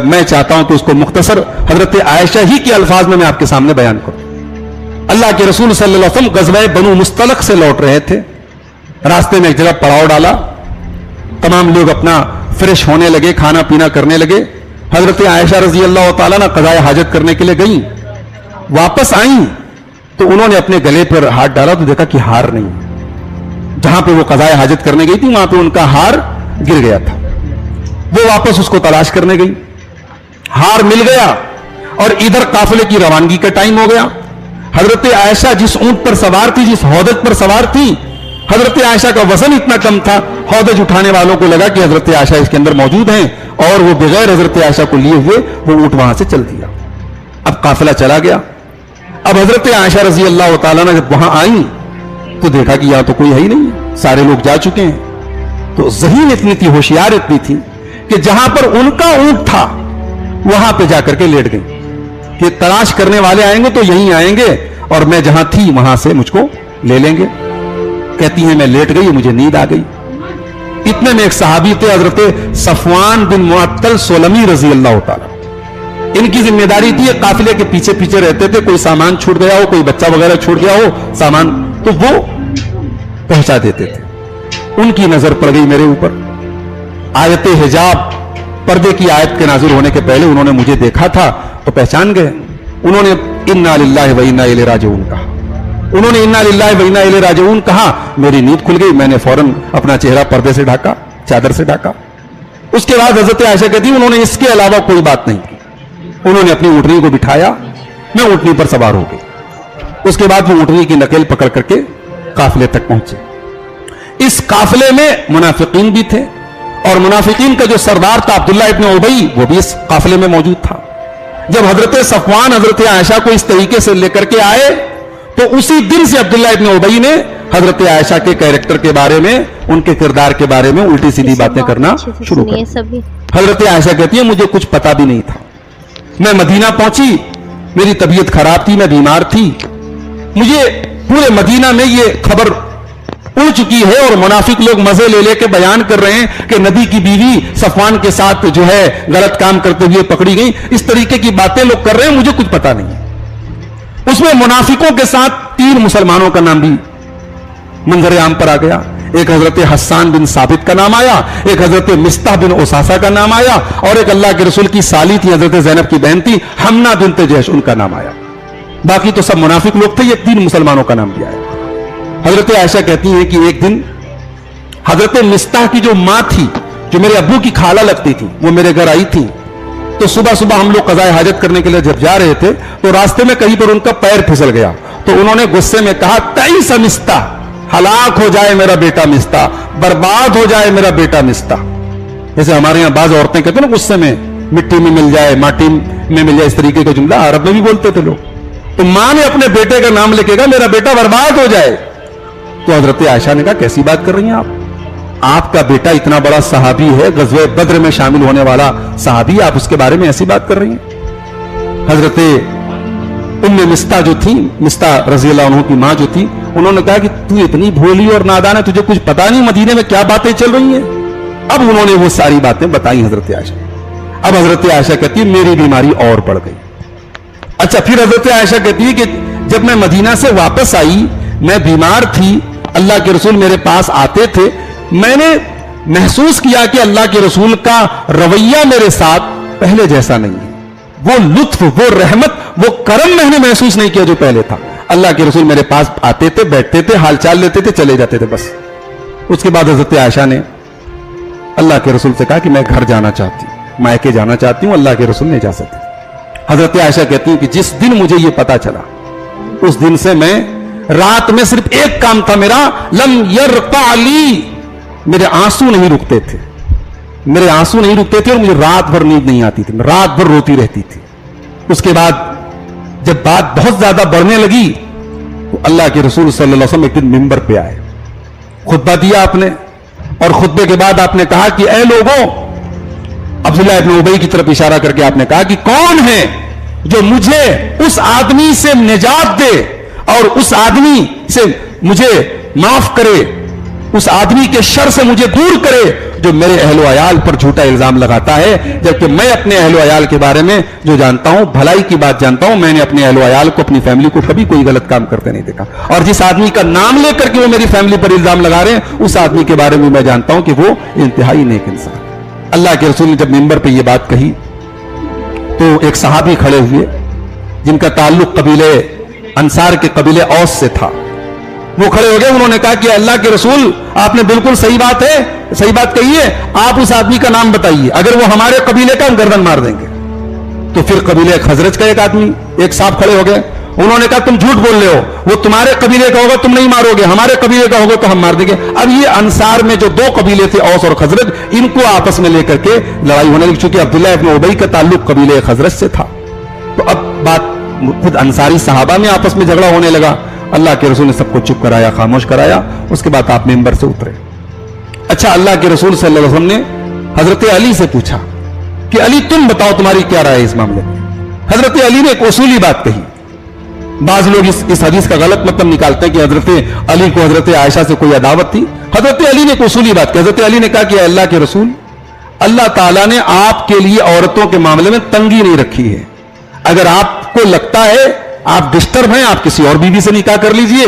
میں چاہتا ہوں کہ اس کو مختصر حضرت عائشہ ہی کے الفاظ میں آپ کے سامنے بیان کروں. اللہ کے رسول صلی اللہ علیہ وسلم غزوہ بنو مستلق سے لوٹ رہے تھے, راستے میں ایک جگہ پڑاؤ ڈالا, تمام لوگ اپنا فریش ہونے لگے, کھانا پینا کرنے لگے. حضرت عائشہ رضی اللہ تعالیٰ نے قضاء حاجت کرنے کے لیے گئیں, واپس آئیں تو انہوں نے اپنے گلے پر ہاتھ ڈالا تو دیکھا کہ ہار نہیں. جہاں پہ وہ قضاء حاجت کرنے گئی تھی وہاں پہ ان کا ہار گر گیا تھا. وہ واپس اس کو تلاش کرنے گئی, ہار مل گیا, اور ادھر قافلے کی روانگی کا ٹائم ہو گیا. حضرت عائشہ جس اونٹ پر سوار تھی, جس ہودج پر سوار تھی, حضرت عائشہ کا وزن اتنا کم تھا, ہودج اٹھانے والوں کو لگا کہ حضرت عائشہ اس کے اندر موجود ہیں, اور وہ بغیر حضرت عائشہ کو لیے ہوئے وہ اونٹ وہاں سے چل دیا. اب قافلہ چلا گیا. اب حضرت عائشہ رضی اللہ تعالیٰ نے جب وہاں آئیں تو دیکھا کہ یہاں تو کوئی ہے ہی نہیں, سارے لوگ جا چکے ہیں. تو ذہین اتنی تھی, ہوشیار اتنی تھی کہ جہاں پر ان کا اونٹ تھا وہاں پہ جا کر کے لیٹ گئی کہ تلاش کرنے والے آئیں گے تو یہیں آئیں گے, اور میں جہاں تھی وہاں سے مجھ کو لے لیں گے. کہتی ہیں میں لیٹ گئی, مجھے نیند آ گئی. اتنے میں ایک صحابی تھے حضرت صفوان بن معطل سلمی رضی اللہ تعالیٰ. ان کی ذمہ داری تھی قافلے کے پیچھے پیچھے رہتے تھے, کوئی سامان چھوٹ گیا ہو, کوئی بچہ وغیرہ چھوٹ گیا ہو سامان, تو وہ پہنچا دیتے تھے. ان کی نظر پڑ گئی میرے اوپر. آیت حجاب, پردے کی آیت کے نازل ہونے کے پہلے انہوں نے مجھے دیکھا تھا تو پہچان گئے. انہوں نے انا للہ و انا الیہ راجعون کہا. انہوں نے انا للہ و انا الیہ راجعون کہا. میری نیند کھل گئی, میں نے فوراً اپنا چہرہ پردے سے ڈھاکا, چادر سے ڈھاکا. اس کے بعد حضرت عائشہ کہتی انہوں نے اس کے علاوہ کوئی بات نہیں کی. انہوں نے اپنی اونٹنی کو بٹھایا, میں اونٹنی پر سوار ہو گئی. اس کے بعد وہ اونٹنی کی نکیل پکڑ کر کے قافلے تک پہنچے. اس قافلے میں منافقین بھی تھے, اور منافقین کا جو سردار تھا عبداللہ ابن ابی, وہ بھی اس قافلے میں موجود تھا. جب حضرت صفوان حضرت عائشہ کو اس طریقے سے لے کر کے آئے تو اسی دن سے عبداللہ ابن ابی نے حضرت عائشہ کے کیریکٹر کے بارے میں, ان کے کردار کے بارے میں الٹی سیدھی باتیں کرنا شروع کر. حضرت عائشہ کہتی ہے مجھے کچھ پتا بھی نہیں تھا. میں مدینہ پہنچی, میری طبیعت خراب تھی, میں بیمار تھی. مجھے پورے مدینہ میں یہ خبر اڑ چکی ہے, اور منافق لوگ مزے لے لے کے بیان کر رہے ہیں کہ نبی کی بیوی صفوان کے ساتھ جو ہے غلط کام کرتے ہوئے پکڑی گئی. اس طریقے کی باتیں لوگ کر رہے ہیں, مجھے کچھ پتا نہیں. اس میں منافقوں کے ساتھ 3 مسلمانوں کا نام بھی منظر عام پر آ گیا. ایک حضرت حسان بن ثابت کا نام آیا, ایک حضرت مستح بن اساسہ کا نام آیا, اور ایک اللہ کے رسول کی سالی تھی, حضرت زینب کی بہن تھی, حمنہ بنت جحش, ان کا نام آیا. باقی تو سب منافق لوگ تھے, یہ 3 مسلمانوں کا نام بھی آیا. حضرت عائشہ کہتی ہیں کہ ایک دن حضرت مستح کی جو ماں تھی, جو میرے ابو کی خالہ لگتی تھی, وہ میرے گھر آئی تھی. تو صبح صبح ہم لوگ قضاء حاجت کرنے کے لیے جب جا رہے تھے تو راستے میں کہیں پر ان کا پیر پھسل گیا, تو انہوں نے غصے میں کہا تئیس مستح, ہلاک ہو جائے میرا بیٹا مستح, برباد ہو جائے میرا بیٹا مستح. جیسے ہمارے یہاں بعض عورتیں کہتے ہیں نا غصے میں مٹی میں مل جائے, ماٹی میں مل جائے, اس طریقے کا جملہ عرب میں بھی بولتے تھے لوگ. تو ماں نے اپنے بیٹے کا نام لکھے گا میرا بیٹا برباد ہو جائے. تو حضرت عائشہ نے کہا کیسی بات کر رہی ہیں آپ کا بیٹا اتنا بڑا صحابی ہے, غزوہ بدر میں شامل ہونے والا صحابی, آپ اس کے بارے میں ایسی بات کر رہی ہیں. حضرت مستح جو تھی, مستح رضی اللہ عنہ کی ماں جو تھی, انہوں نے کہا کہ تو اتنی بھولی اور نادان ہے, تجھے کچھ پتا نہیں مدینے میں کیا باتیں چل رہی ہیں. اب انہوں نے وہ ساری باتیں بتائی حضرت عائشہ. اب حضرت عائشہ کہتی ہے میری بیماری اور بڑھ گئی. اچھا, پھر حضرت عائشہ کہتی ہے کہ جب میں مدینہ سے واپس آئی, میں بیمار تھی, اللہ کے رسول میرے پاس آتے تھے, میں نے محسوس کیا کہ اللہ کے رسول کا رویہ میرے ساتھ پہلے جیسا نہیں ہے, وہ لطف, وہ رحمت, وہ کرم میں نے محسوس نہیں کیا جو پہلے تھا. اللہ کے رسول میرے پاس آتے تھے, بیٹھتے تھے, حال چال لیتے تھے, چلے جاتے تھے بس. اس کے بعد حضرت عائشہ نے اللہ کے رسول سے کہا کہ میں گھر جانا چاہتی ہوں, مائکے جانا چاہتی ہوں. اللہ کے رسول نے اجازت دی. حضرت عائشہ کہتی ہوں کہ جس دن مجھے یہ پتا چلا, اس دن سے میں رات میں صرف ایک کام تھا میرا, لم یرقع لی, میرے آنسو نہیں رکتے تھے, میرے آنسو نہیں رکتے تھے, اور مجھے رات بھر نیند نہیں آتی تھی, میں رات بھر روتی رہتی تھی. اس کے بعد جب بات بہت زیادہ بڑھنے لگی تو اللہ کے رسول صلی اللہ علیہ وسلم ایک دن ممبر پہ آئے, خطبہ دیا آپ نے, اور خطبے کے بعد آپ نے کہا کہ اے لوگوں, عبداللہ ابن ابی کی طرف اشارہ کر کے آپ نے کہا کہ کون ہے جو مجھے اس آدمی سے نجات دے اور اس آدمی سے مجھے معاف کرے, اس آدمی کے شر سے مجھے دور کرے جو میرے اہل و عیال پر جھوٹا الزام لگاتا ہے, جبکہ میں اپنے اہل و عیال کے بارے میں جو جانتا ہوں, بھلائی کی بات جانتا ہوں. میں نے اپنے اہل و عیال کو, اپنی فیملی کو کبھی کوئی غلط کام کرتے نہیں دیکھا, اور جس آدمی کا نام لے کر کے وہ میری فیملی پر الزام لگا رہے ہیں, اس آدمی کے بارے میں جانتا ہوں کہ وہ انتہائی نیک انسان. اللہ کے رسول نے جب ممبر پہ یہ بات کہی تو ایک صحابی کھڑے ہوئے جن کا تعلق قبیلے انصار کے قبیلے اوس سے تھا, وہ کھڑے ہو گئے. انہوں نے کہا کہ اللہ کے رسول آپ نے بالکل صحیح بات کہی ہے, آپ اس آدمی کا نام بتائیے, اگر وہ ہمارے قبیلے کا ہم گردن مار دیں گے. تو پھر قبیلے خزرج کا ایک آدمی, ایک صاحب کھڑے ہو گئے, انہوں نے کہا تم جھوٹ بول رہے ہو, وہ تمہارے قبیلے کا ہوگا تم نہیں مارو گے, ہمارے قبیلے کا ہوگا تو ہم مار دیں گے. اب یہ انصار میں جو دو قبیلے تھے اوس اور خزرج, ان کو آپس میں لے کر کے لڑائی ہونے لگی, چونکہ عبداللہ ابن ابی کا تعلق قبیلے خزرج سے تھا. تو اب بات خود انصاری صحابہ میں آپس میں جھگڑا ہونے لگا. اللہ کے رسول نے سب کو چپ کرایا, خاموش کرایا. اس کے بعد آپ ممبر سے اترے. اچھا, اللہ کے رسول صلی اللہ علیہ وسلم نے حضرت علی سے پوچھا کہ علی تم بتاؤ تمہاری کیا رائے اس معاملے میں. حضرت علی نے ایک اصولی بات کہی. بعض لوگ اس حدیث کا غلط مطلب نکالتے ہیں کہ حضرت علی کو حضرت عائشہ سے کوئی عداوت تھی. حضرت علی نے ایک اصولی بات کی. حضرت علی نے کہا کہ اللہ کے رسول, اللہ تعالیٰ نے آپ کے لیے عورتوں کے معاملے میں تنگی نہیں رکھی ہے. اگر آپ کو لگتا ہے آپ ڈسٹرب ہیں, آپ کسی اور بیوی سے نکاح کر لیجئے,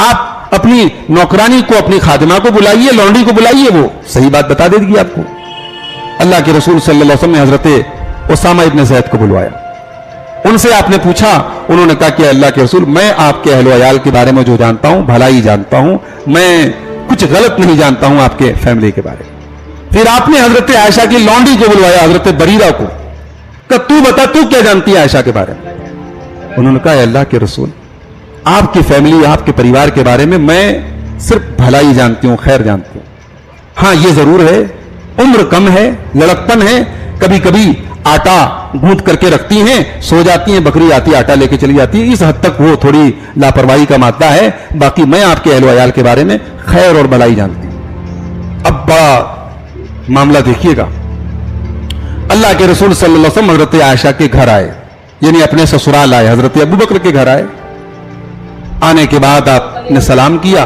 آپ اپنی نوکرانی کو, اپنی خادمہ کو بلائیے, لونڈی کو بلائیے, وہ صحیح بات بتا دے گی آپ کو. اللہ کے رسول صلی اللہ علیہ وسلم نے حضرت اسامہ ابن زید کو بلوایا. ان سے آپ نے پوچھا, انہوں نے کہا کہ اللہ کے رسول میں آپ کے اہل و عیال کے بارے میں جو جانتا ہوں بھلائی جانتا ہوں, میں کچھ غلط نہیں جانتا ہوں آپ کے فیملی کے بارے میں. پھر آپ نے حضرت عائشہ کی لونڈی کو بلوایا, حضرت بریرہ کو, کہ تو بتا تو کیا جانتی ہے عائشہ کے بارے میں. انہوں نے کہا اے اللہ کے رسول, آپ کی فیملی, آپ کے پریوار کے بارے میں صرف بھلائی جانتی ہوں, خیر جانتی ہوں. ہاں یہ ضرور ہے عمر کم ہے, لڑکپن ہے, کبھی کبھی آٹا گوندھ کر کے رکھتی ہیں, سو جاتی ہیں, بکری آتی آٹا لے کے چلی جاتی ہے, اس حد تک وہ تھوڑی لاپرواہی کا مادہ ہے. باقی میں آپ کے اہل و عیال کے بارے میں خیر اور بھلائی جانتی ہوں. اب بڑا معاملہ دیکھیے گا. اللہ کے رسول صلی اللہ علیہ وسلم حضرت عائشہ کے گھر آئے, یعنی اپنے سسرال آئے, حضرت ابو بکر کے گھر آئے. آنے کے بعد آپ نے سلام کیا,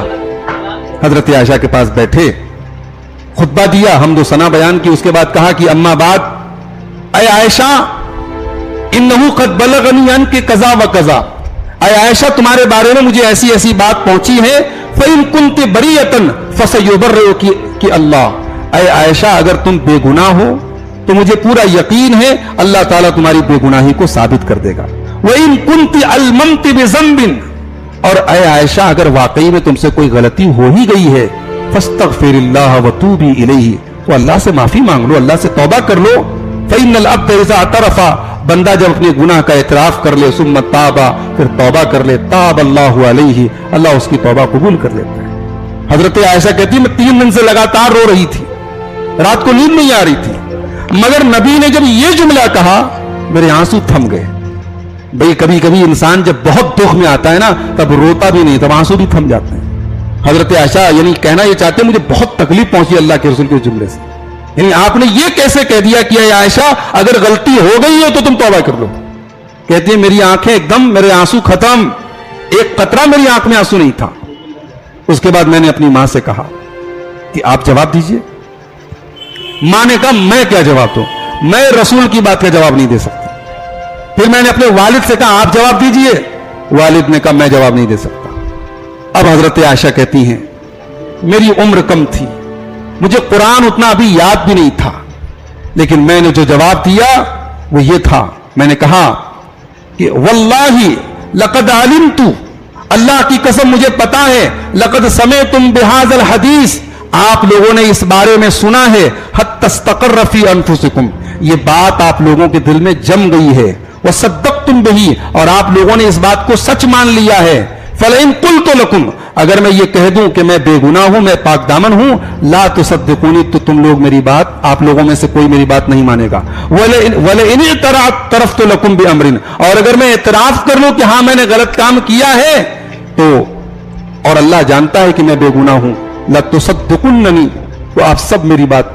حضرت عائشہ کے پاس بیٹھے, خطبہ دیا, حمد و ثنا بیان کی. اس کے بعد کہا کہ اما بعد, اے عائشہ انہو قد بلغنی عنک کذا و کذا, اے عائشہ تمہارے بارے میں مجھے ایسی ایسی بات پہنچی ہے. فإن كنت بریۃ فسیبرئک اللہ, اے عائشہ اگر تم بے گناہ ہو تو مجھے پورا یقین ہے اللہ تعالیٰ تمہاری بے گناہی کو ثابت کر دے گا. وإن كنت علمت بذنب, اور اے عائشہ اگر واقعی میں تم سے کوئی غلطی ہو ہی گئی ہے, فاستغفر اللہ وتوبی الیہ, تو اللہ سے معافی مانگ لو, اللہ سے توبہ کر لو. فإن العبد اذا اعترف, بندہ جب اپنے گناہ کا اعتراف کر لے, ثم تاب, پھر توبہ کر لے, تاب اللہ علیہ, اللہ اس کی توبہ قبول کر لیتا ہے. حضرت عائشہ کہتی میں 3 دن سے لگاتار رو رہی تھی, رات کو نیند نہیں آ رہی تھی, مگر نبی نے جب یہ جملہ کہا میرے آنسو تھم گئے. بھئی کبھی کبھی انسان جب بہت دکھ میں آتا ہے نا, تب روتا بھی نہیں, تب آنسو بھی تھم جاتے ہیں. حضرت عائشہ یعنی کہنا یہ چاہتے ہیں مجھے بہت تکلیف پہنچی اللہ کے رسول کے جملے سے. یعنی آپ نے یہ کیسے کہہ دیا کہ اے عائشہ اگر غلطی ہو گئی ہے تو تم توبہ کر لو. کہتی ہے میری آنکھیں ایک دم, میرے آنسو ختم, ایک قطرہ میری آنکھ میں آنسو نہیں تھا. اس کے بعد میں نے اپنی ماں سے کہا کہ آپ جواب دیجئے. ماں نے کہا میں کیا جواب دوں, میں رسول کی بات کا جواب نہیں دے سکتا. پھر میں نے اپنے والد سے کہا آپ جواب دیجئے. والد نے کہا میں جواب نہیں دے سکتا. اب حضرت عائشہ کہتی ہیں میری عمر کم تھی, مجھے قرآن اتنا ابھی یاد بھی نہیں تھا, لیکن میں نے جو جواب دیا وہ یہ تھا میں نے کہا کہ واللہ لقد علمت، اللہ کی قسم مجھے پتا ہے، لقد سمعتم بهذا الحدیث، آپ لوگوں نے اس بارے میں سنا ہے، حتی استقر فی انفسکم، یہ بات آپ لوگوں کے دل میں جم گئی ہے، وصدقتم بہ، اور آپ لوگوں نے اس بات کو سچ مان لیا ہے، فلئن قلت لکم، اگر میں یہ کہہ دوں کہ میں بے گناہ ہوں، میں پاک دامن ہوں، لا تصدقونی، تو تم لوگ میری بات، آپ لوگوں میں سے کوئی میری بات نہیں مانے گا، وَلَئِنِ اعْتَرَفْتُ لَكُمْ بِأَمْرٍ، اور اگر میں اعتراف کر لوں کہ ہاں میں نے غلط کام کیا ہے، تو اور اللہ جانتا ہے کہ میں بے گناہ ہوں، لَتُصَدِّقُنَّنِي، تو آپ سب میری بات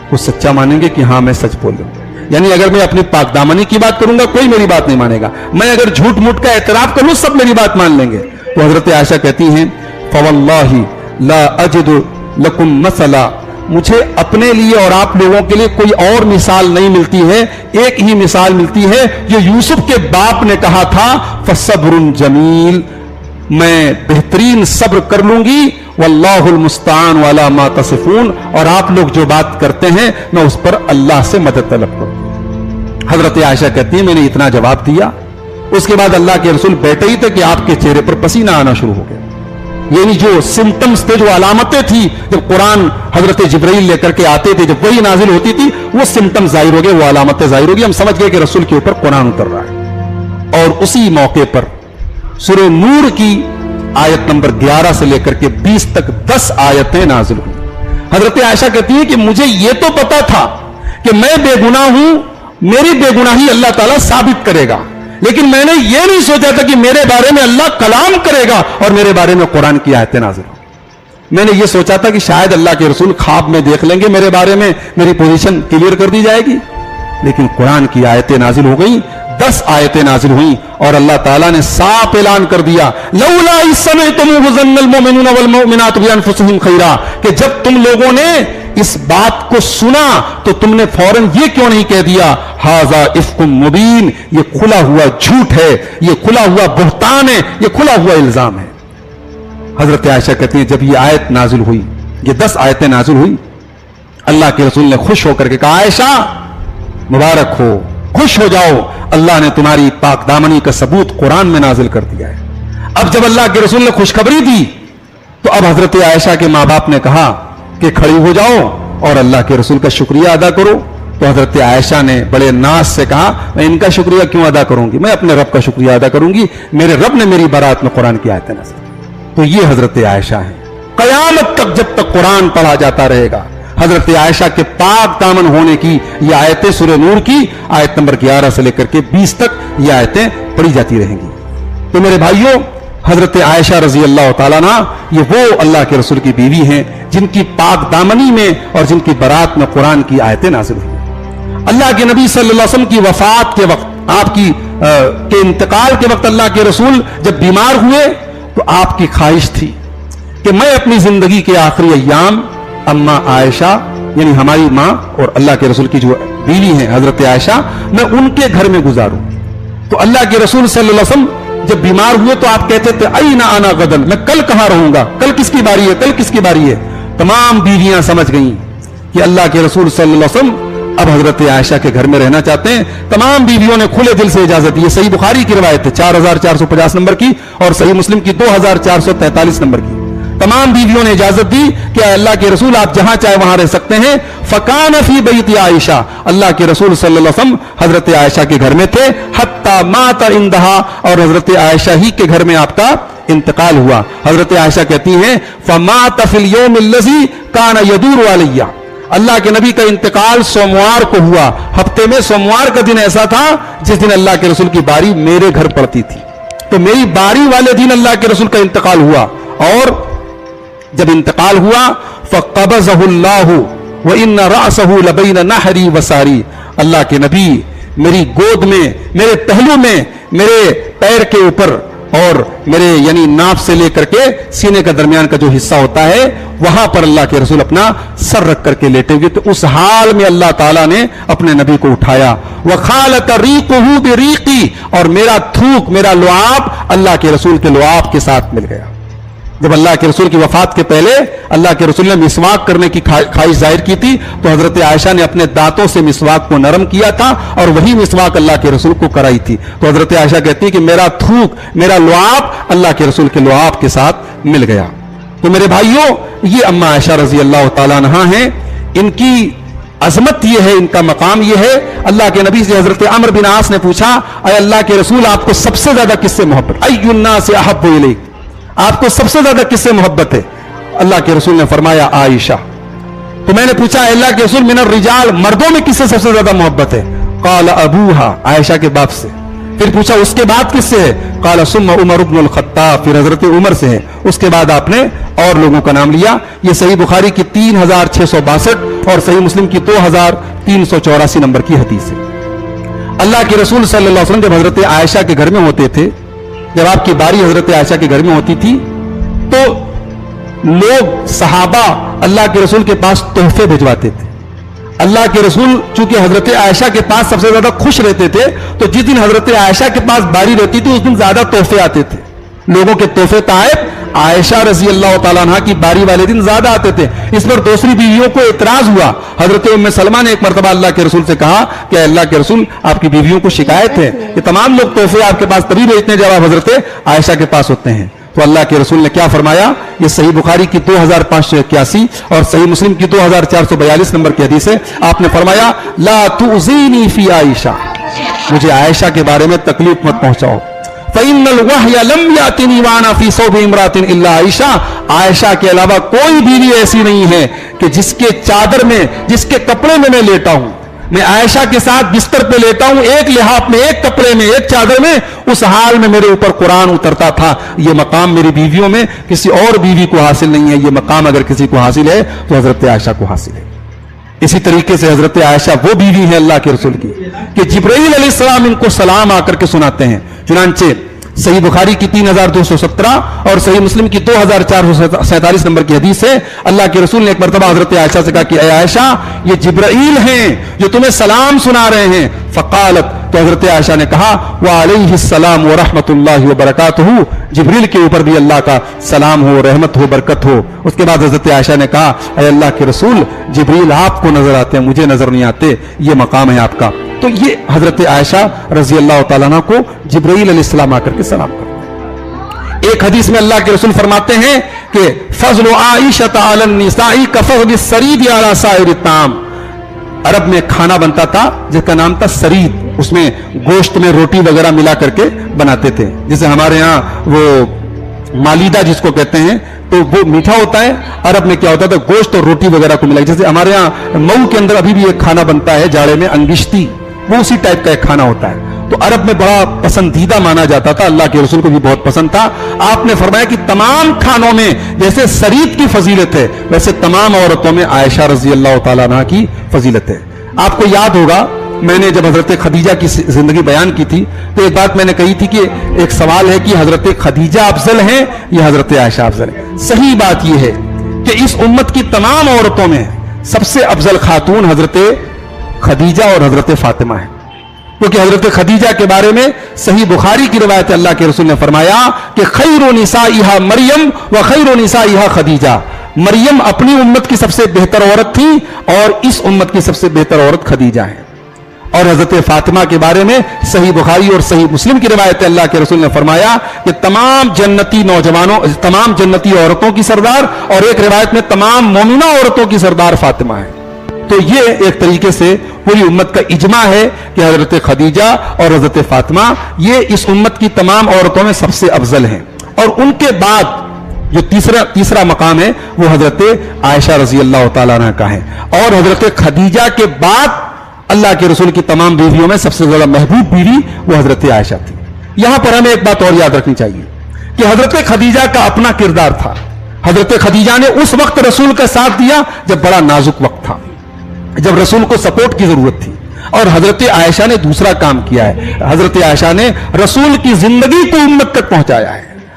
کو سچا مانیں گے کہ ہاں میں سچ بول رہا ہوں۔ یعنی اگر میں اپنی پاک دامنی کی بات کروں گا کوئی میری بات نہیں مانے گا، میں اگر جھوٹ موٹ کا اعتراف کروں سب میری بات مان لیں گے۔ تو حضرت عائشہ کہتی ہیں فواللہ لا اجد لکم مثلا، مجھے اپنے لیے اور آپ لوگوں کے لیے کوئی اور مثال نہیں ملتی ہے، ایک ہی مثال ملتی ہے جو یوسف کے باپ نے کہا تھا فصبر جمیل، میں بہترین صبر کر لوں گی، واللہ المستعان علی ما تصفون، اور آپ لوگ جو بات کرتے ہیں میں اس پر اللہ سے مدد طلب کروں۔ حضرت عائشہ کہتی ہیں میں نے اتنا جواب دیا، اس کے بعد اللہ کے رسول بیٹھے ہی تھے کہ آپ کے چہرے پر پسینہ آنا شروع ہو گیا، یعنی جو سمٹمز تھے، جو علامتیں تھی، جب قرآن حضرت جبرائیل لے کر کے آتے تھے، جب وہی نازل ہوتی تھی، وہ سمٹمز ظاہر ہو گئے، وہ علامتیں ظاہر ہو گئی، ہم سمجھ گئے کہ رسول کے اوپر قرآن اتر رہا ہے۔ اور اسی موقع پر سورہ نور کی آیت نمبر 11 سے لے کر کے 20 تک 10 آیتیں نازل ہوئی۔ حضرت عائشہ کہتی ہے کہ مجھے یہ تو پتا تھا کہ میں بے گناہ ہوں، میری بے گناہی اللہ تعالیٰ ثابت کرے گا، لیکن میں نے یہ نہیں سوچا تھا کہ میرے بارے میں اللہ کلام کرے گا اور میرے بارے میں قرآن کی آیتیں نازل ہوں۔ میں نے یہ سوچا تھا کہ شاید اللہ کے رسول خواب میں دیکھ لیں گے میرے بارے میں، میری پوزیشن کلیئر کر دی جائے گی، لیکن قرآن کی آیتیں نازل ہو گئیں، 10 آیتیں نازل ہوئیں، اور اللہ تعالیٰ نے صاف اعلان کر دیا لولا اذ سمعتموہ ظن المؤمنون والمؤمنات بانفسہم خیرا، کہ جب تم لوگوں نے اس بات کو سنا تو تم نے فوراً یہ کیوں نہیں کہہ دیا ھذا افک مبین، یہ کھلا ہوا جھوٹ ہے، یہ کھلا ہوا بہتان ہے، یہ کھلا ہوا الزام ہے۔ حضرت عائشہ کہتی ہیں جب یہ آیت نازل ہوئی، یہ 10 آیتیں نازل ہوئی، اللہ کے رسول نے خوش ہو کر کے کہا عائشہ مبارک ہو، خوش ہو جاؤ، اللہ نے تمہاری پاک دامنی کا ثبوت قرآن میں نازل کر دیا ہے۔ اب جب اللہ کے رسول نے خوشخبری دی تو اب حضرت عائشہ کے ماں باپ نے کہا کہ کھڑی ہو جاؤ اور اللہ کے رسول کا شکریہ ادا کرو۔ تو حضرت عائشہ نے بڑے ناز سے کہا میں ان کا شکریہ کیوں ادا کروں گی، میں اپنے رب کا شکریہ ادا کروں گی، میرے رب نے میری بارات میں قرآن کی آیتیں نازل کی۔ تو یہ حضرت عائشہ ہیں، قیامت تک جب تک قرآن پڑھا جاتا رہے گا حضرت عائشہ کے پاک دامن ہونے کی یہ آیتیں سورہ نور کی آیت نمبر 11 سے لے کر کے 20 تک یہ آیتیں پڑھی جاتی رہیں گی۔ تو میرے بھائیوں، حضرت عائشہ رضی اللہ تعالیٰ عنہ یہ وہ اللہ کے رسول کی بیوی ہیں جن کی پاک دامنی میں اور جن کی برات میں قرآن کی آیتیں نازل ہوئی۔ اللہ کے نبی صلی اللہ علیہ وسلم کی وفات کے وقت، آپ کی کے انتقال کے وقت اللہ کے رسول جب بیمار ہوئے تو آپ کی خواہش تھی کہ میں اپنی زندگی کے آخری ایام اماں عائشہ یعنی ہماری ماں اور اللہ کے رسول کی جو بیوی ہیں حضرت عائشہ، میں ان کے گھر میں گزاروں۔ تو اللہ کے رسول صلی اللہ علیہ وسلم جب بیمار ہوئے تو آپ کہتے تھے اینا انا غدن، میں کل کہاں رہوں گا، کل کس کی باری ہے، کل کس کی باری ہے۔ تمام بیویاں سمجھ گئیں کہ اللہ کے رسول صلی اللہ علیہ وسلم اب حضرت عائشہ کے گھر میں رہنا چاہتے ہیں۔ تمام بیویوں نے کھلے دل سے اجازت دی۔ یہ صحیح بخاری کی روایت ہے 4450 نمبر کی، اور صحیح مسلم کی 2443 نمبر کی۔ تمام بیویوں نے اجازت دی کہ اللہ کے رسول آپ جہاں چاہے وہاں رہ سکتے ہیں۔ فکان فی بیت عائشہ، اللہ کے رسول صلی اللہ علیہ وسلم حضرت عائشہ کے گھر میں تھے، حتی مات عندہا، اور حضرت عائشہ ہی کے گھر میں آپ کا انتقال ہوا۔ حضرت عائشہ کہتی ہیں فمات فی الیوم الذی کان یدور علیہ، اللہ کے نبی کا انتقال سوموار کو ہوا، ہفتے میں سوموار کا دن ایسا تھا جس دن اللہ کے رسول کی باری میرے گھر پڑتی تھی، تو میری باری والے دن اللہ کے رسول کا انتقال ہوا۔ اور جب انتقال ہوا فقبضہ اللہ وان رأسہ لبین نحری وساری، اللہ کے نبی میری گود میں، میرے پہلو میں، میرے پیر کے اوپر اور میرے یعنی ناف سے لے کر کے سینے کا درمیان کا جو حصہ ہوتا ہے وہاں پر اللہ کے رسول اپنا سر رکھ کر کے لیٹے ہوئے، تو اس حال میں اللہ تعالیٰ نے اپنے نبی کو اٹھایا۔ وَخَالَتَ رِيقُهُ بِرِيقِي، اور میرا تھوک، میرا لعاب اللہ کے رسول کے لعاب کے ساتھ مل گیا۔ جب اللہ کے رسول کی وفات کے پہلے اللہ کے رسول نے مسواک کرنے کی خواہش ظاہر کی تھی تو حضرت عائشہ نے اپنے دانتوں سے مسواک کو نرم کیا تھا اور وہی مسواک اللہ کے رسول کو کرائی تھی. تو حضرت عائشہ کہتی ہے کہ میرا تھوک، میرا لعاب اللہ کے رسول کے لعاب کے ساتھ مل گیا. تو میرے بھائیوں، یہ اما عائشہ رضی اللہ تعالیٰ عنہا ہیں. ان کی عظمت یہ ہے، ان کا مقام یہ ہے. اللہ کے نبی سے حضرت عمرو بن عاص نے پوچھا، اے اللہ کے رسول آپ کو سب سے زیادہ کس سے محبت؟ ای الناس احب الیک، آپ کو سب سے زیادہ کس سے محبت ہے؟ اللہ کے رسول نے فرمایا عائشہ. تو میں نے پوچھا اے اللہ کے رسول من الرجال، مردوں میں کس سے سب سے زیادہ محبت ہے؟ قال ابوہا، عائشہ کے باپ سے. پھر پوچھا اس کے بعد کس سے ہے؟ قال ثم عمر بن الخطاب، پھر حضرت عمر سے ہے. اس کے بعد آپ نے اور لوگوں کا نام لیا. یہ صحیح بخاری کی 3662 اور صحیح مسلم کی 2384 نمبر کی حدیث ہے. اللہ کے رسول صلی اللہ علیہ وسلم جب حضرت عائشہ کے گھر میں ہوتے تھے، جب آپ کی باری حضرت عائشہ کے گھر میں ہوتی تھی تو لوگ صحابہ اللہ کے رسول کے پاس تحفے بھجواتے تھے. اللہ کے رسول چونکہ حضرت عائشہ کے پاس سب سے زیادہ خوش رہتے تھے تو جس دن حضرت عائشہ کے پاس باری رہتی تھی اس دن زیادہ تحفے آتے تھے. لوگوں کے تحفے تائب عائشہ رضی اللہ تعالیٰ عنہ کی باری والے دن زیادہ آتے تھے. اس پر دوسری بیویوں کو اعتراض ہوا. حضرت ام سلمہ نے ایک مرتبہ اللہ کے رسول سے کہا کہ اللہ کے رسول آپ کی بیویوں کو شکایت ہے کہ تمام لوگ تحفے آپ کے پاس تبھی بھیجتے ہیں جب آپ حضرت عائشہ کے پاس ہوتے ہیں. تو اللہ کے رسول نے کیا فرمایا؟ یہ صحیح بخاری کی 2581 اور صحیح مسلم کی 2442 نمبر کی حدیث ہے. آپ نے فرمایا لا تؤذینی فی عائشہ، مجھے عائشہ کے بارے میں تکلیف مت پہنچاؤ. فإن الوحی لم یأتنی وانا فی صوب امرأۃ الا عائشہ، عائشہ کے علاوہ کوئی بیوی ایسی نہیں ہے کہ جس کے چادر میں، جس کے کپڑے میں میں لیٹا ہوں، میں عائشہ کے ساتھ بستر پہ لیٹا ہوں، ایک لحاف میں، ایک کپڑے میں، ایک چادر میں، اس حال میں میرے اوپر قرآن اترتا تھا. یہ مقام میری بیویوں میں کسی اور بیوی کو حاصل نہیں ہے. یہ مقام اگر کسی کو حاصل ہے تو حضرت عائشہ کو حاصل ہے. اسی طریقے سے حضرت عائشہ وہ بیوی ہے اللہ کے رسول کی کہ جبرائیل علیہ السلام ان کو سلام آ کر کے سناتے ہیں. چنانچہ صحیح بخاری کی 3217 اور صحیح مسلم کی 2447 نمبر کی حدیث ہے. اللہ کے رسول نے ایک مرتبہ حضرت عائشہ سے کہا کہ اے عائشہ یہ جبرائیل ہیں جو تمہیں سلام سنا رہے ہیں. فقالت، تو حضرت عائشہ نے کہا وعلیہ السلام ورحمۃ اللہ وبرکاتہ، جبریل کے اوپر بھی اللہ کا سلام ہو، رحمت ہو، برکت ہو. اس کے بعد حضرت عائشہ نے کہا اے اللہ کے رسول جبریل آپ کو نظر آتے ہیں، مجھے نظر نہیں آتے، یہ مقام ہے آپ کا. تو یہ حضرت عائشہ رضی اللہ تعالیٰ عنہ کو جبرائیل علیہ السلام آ کر کے سلام کرتے. ایک حدیث میں اللہ کے رسول فرماتے ہیں کہ فضل عائشہ علی النساء کفضل السرید علی سائر الطعام. عرب میں کھانا بنتا تھا جس کا نام تھا سرید، اس میں گوشت میں روٹی وغیرہ ملا کر کے بناتے تھے. جیسے ہمارے ہاں وہ مالیدہ جس کو کہتے ہیں تو وہ میٹھا ہوتا ہے، عرب میں کیا ہوتا تھا گوشت اور روٹی وغیرہ کو ملا. جیسے ہمارے ہاں مئو کے اندر ابھی بھی ایک کھانا بنتا ہے جاڑے میں انگشتی، وہ اسی ٹائپ کا ایک کھانا ہوتا ہے. تو عرب میں بڑا پسندیدہ مانا جاتا تھا، اللہ کے رسول کو بھی بہت پسند تھا. آپ نے فرمایا کہ تمام کھانوں میں جیسے سرید کی فضیلت ہے ویسے تمام عورتوں میں عائشہ رضی اللہ تعالیٰ عنہ کی فضیلت ہے. آپ کو یاد ہوگا میں نے جب حضرت خدیجہ کی زندگی بیان کی تھی تو ایک بات میں نے کہی تھی کہ ایک سوال ہے کہ حضرت خدیجہ افضل ہیں یا حضرت عائشہ افضل ہیں. صحیح بات یہ ہے کہ اس امت کی تمام عورتوں میں سب سے افضل خاتون حضرت خدیجہ اور حضرت فاطمہ ہیں. کیونکہ حضرت خدیجہ کے بارے میں صحیح بخاری کی روایت اللہ کے رسول نے فرمایا کہ خیر نسائہا مریم و خیر نسائہا خدیجہ. مریم اپنی امت کی سب سے بہتر عورت تھی اور اس امت کی سب سے بہتر عورت خدیجہ ہے. اور حضرت فاطمہ کے بارے میں صحیح بخاری اور صحیح مسلم کی روایت اللہ کے رسول نے فرمایا کہ تمام جنتی نوجوانوں، تمام جنتی عورتوں کی سردار، اور ایک روایت میں تمام مومنہ عورتوں کی سردار فاطمہ ہے. تو یہ ایک طریقے سے پوری امت کا اجماع ہے کہ حضرت خدیجہ اور حضرت فاطمہ یہ اس امت کی تمام عورتوں میں سب سے افضل ہیں. اور ان کے بعد جو تیسرا مقام ہے وہ حضرت عائشہ رضی اللہ تعالیٰ عنہ کا ہے. اور حضرت خدیجہ کے بعد اللہ کے رسول کی تمام بیویوں میں سب سے زیادہ محبوب بیوی وہ حضرت عائشہ تھی. یہاں پر ہمیں ایک بات اور یاد رکھنی چاہیے کہ حضرت خدیجہ کا اپنا کردار تھا. حضرت خدیجہ نے اس وقت رسول کا ساتھ دیا جب بڑا نازک وقت تھا، جب رسول کو سپورٹ کی ضرورت تھی. اور حضرت عائشہ نے دوسرا کام کیا ہے. حضرت عائشہ نے رسول کی زندگی کو امت تک پہنچایا ہے.